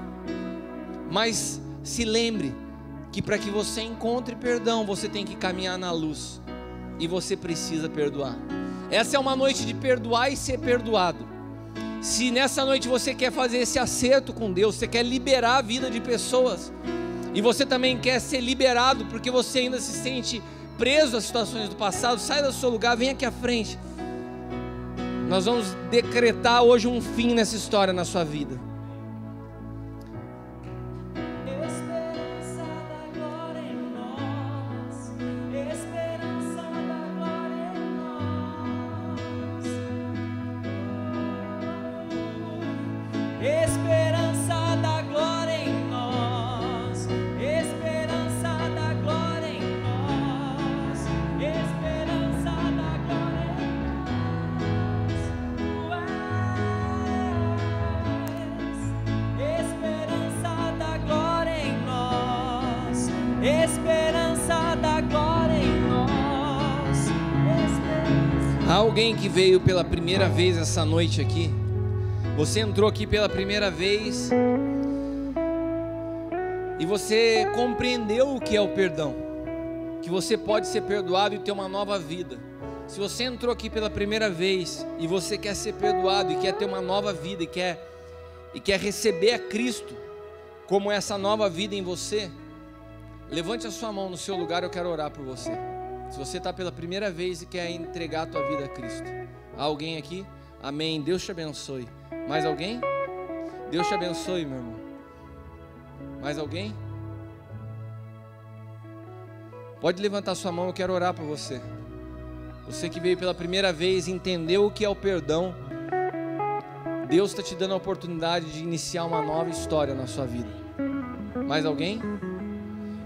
S1: Mas se lembre que para que você encontre perdão, você tem que caminhar na luz. E você precisa perdoar. Essa é uma noite de perdoar e ser perdoado. Se nessa noite você quer fazer esse acerto com Deus, você quer liberar a vida de pessoas, e você também quer ser liberado porque você ainda se sente preso às situações do passado, sai do seu lugar, vem aqui à frente. Nós vamos decretar hoje um fim nessa história na sua vida.
S2: Esperança da glória em nós, esperança da glória em nós, esperança da glória em nós, esperança da glória em nós, esperança da glória em nós, esperança.
S1: Há alguém que veio pela primeira vez essa noite aqui? Você entrou aqui pela primeira vez e você compreendeu o que é o perdão, que você pode ser perdoado e ter uma nova vida. Se você entrou aqui pela primeira vez e você quer ser perdoado e quer ter uma nova vida e quer receber a Cristo como essa nova vida em você, levante a sua mão no seu lugar, eu quero orar por você. Se você está pela primeira vez e quer entregar a tua vida a Cristo. Há alguém aqui? Amém, Deus te abençoe. Mais alguém? Deus te abençoe, meu irmão. Mais alguém? Pode levantar sua mão, eu quero orar por você. Você que veio pela primeira vez, entendeu o que é o perdão. Deus está te dando a oportunidade de iniciar uma nova história na sua vida. Mais alguém?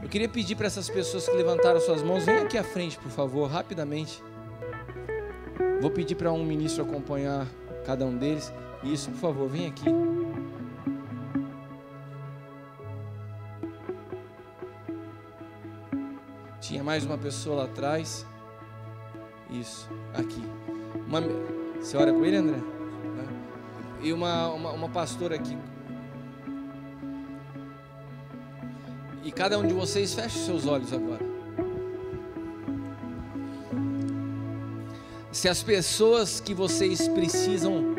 S1: Eu queria pedir para essas pessoas que levantaram suas mãos, venham aqui à frente, por favor, rapidamente. Vou pedir para um ministro acompanhar cada um deles. Isso, por favor, vem aqui. Tinha mais uma pessoa lá atrás. Isso, aqui. Você ora com ele, André? E uma pastora aqui. E cada um de vocês feche seus olhos agora. Se as pessoas que vocês precisam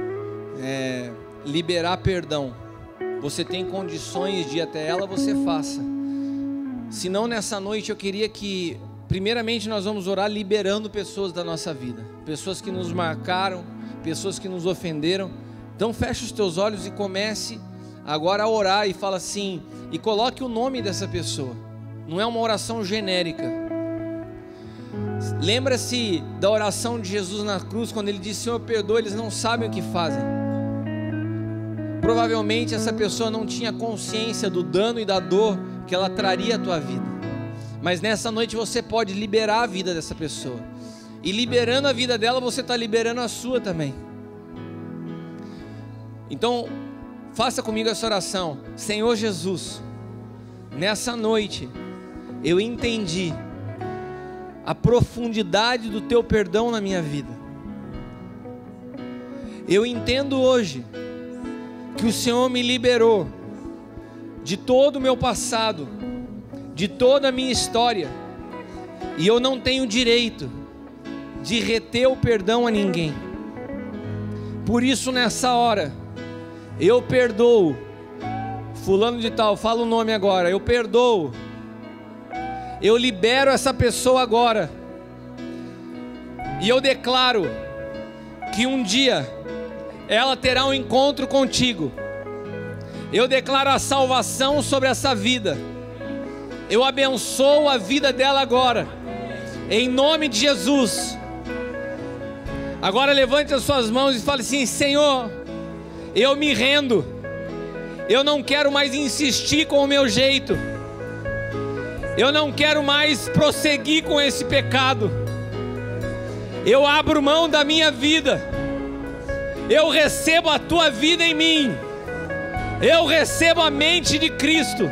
S1: liberar perdão, você tem condições de ir até ela, você faça. Se não, nessa noite eu queria que primeiramente nós vamos orar liberando pessoas da nossa vida, pessoas que nos marcaram, pessoas que nos ofenderam. Então feche os teus olhos e comece agora a orar e fala assim, e coloque o nome dessa pessoa. Não é uma oração genérica. Lembra-se da oração de Jesus na cruz, quando ele disse: Senhor, perdoa, eles não sabem o que fazem. Provavelmente essa pessoa não tinha consciência do dano e da dor que ela traria à tua vida, mas nessa noite você pode liberar a vida dessa pessoa, e liberando a vida dela, você está liberando a sua também. Então faça comigo essa oração. Senhor Jesus, nessa noite eu entendi a profundidade do teu perdão na minha vida. Eu entendo hoje que o Senhor me liberou de todo o meu passado, de toda a minha história, e eu não tenho direito de reter o perdão a ninguém. Por isso, nessa hora, eu perdoo fulano de tal, fala o nome agora, eu perdoo, eu libero essa pessoa agora, e eu declaro que um dia ela terá um encontro contigo. Eu declaro a salvação sobre essa vida, eu abençoo a vida dela agora, em nome de Jesus. Agora levante as suas mãos e fale assim: Senhor, eu me rendo, eu não quero mais insistir com o meu jeito, eu não quero mais prosseguir com esse pecado, eu abro mão da minha vida, eu recebo a tua vida em mim, eu recebo a mente de Cristo.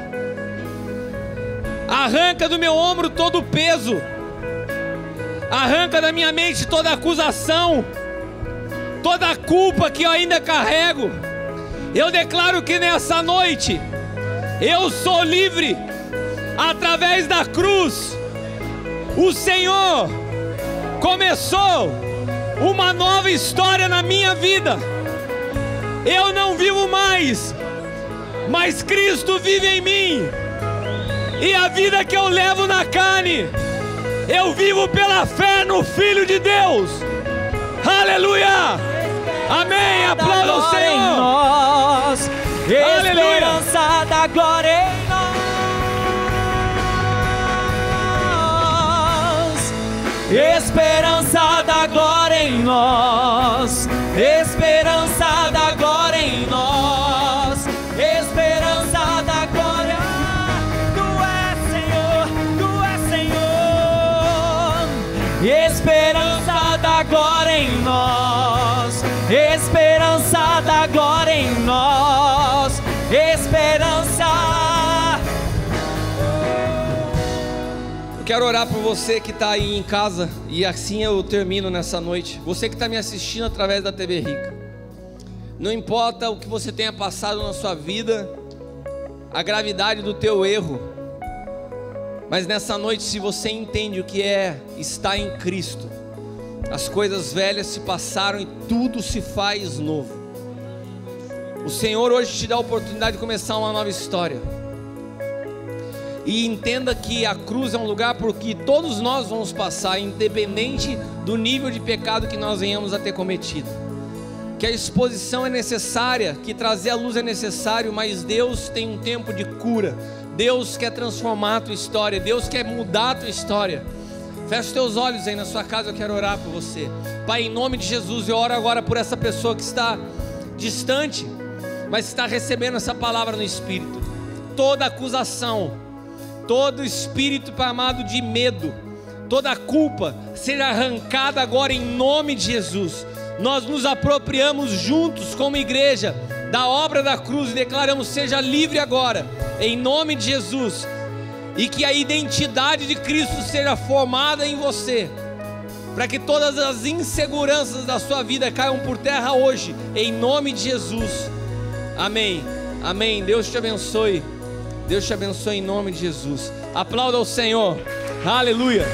S1: Arranca do meu ombro todo o peso, arranca da minha mente toda a acusação, toda a culpa que eu ainda carrego. Eu declaro que nessa noite eu sou livre. Através da cruz, o Senhor começou uma nova história na minha vida. Eu não vivo mais, mas Cristo vive em mim, e a vida que eu levo na carne, eu vivo pela fé no Filho de Deus. Aleluia, amém, aplauda o Senhor.
S2: Esperança da glória em nós, esperança da glória em nós, esperança da glória em nós, esperança da glória. Tu és Senhor, esperança da glória em nós, esperança da glória em nós, esperança.
S1: Eu quero orar por você que está aí em casa, e assim eu termino nessa noite. Você que está me assistindo através da TV Rica, não importa o que você tenha passado na sua vida, a gravidade do teu erro, mas nessa noite, se você entende o que é estar em Cristo, as coisas velhas se passaram e tudo se faz novo. O Senhor hoje te dá a oportunidade de começar uma nova história. E entenda que a cruz é um lugar por que todos nós vamos passar, independente do nível de pecado que nós venhamos a ter cometido. Que a exposição é necessária, que trazer a luz é necessário, mas Deus tem um tempo de cura. Deus quer transformar a tua história, Deus quer mudar a tua história. Fecha os teus olhos aí na sua casa, eu quero orar por você. Pai, em nome de Jesus, eu oro agora por essa pessoa que está distante, mas está recebendo essa palavra no Espírito. Toda acusação, todo espírito, Pai amado, de medo, toda culpa, seja arrancada agora em nome de Jesus. Nós nos apropriamos juntos como igreja da obra da cruz e declaramos: seja livre agora, em nome de Jesus. E que a identidade de Cristo seja formada em você, para que todas as inseguranças da sua vida caiam por terra hoje, em nome de Jesus. Amém, amém. Deus te abençoe. Deus te abençoe em nome de Jesus. Aplauda o Senhor. Aleluia.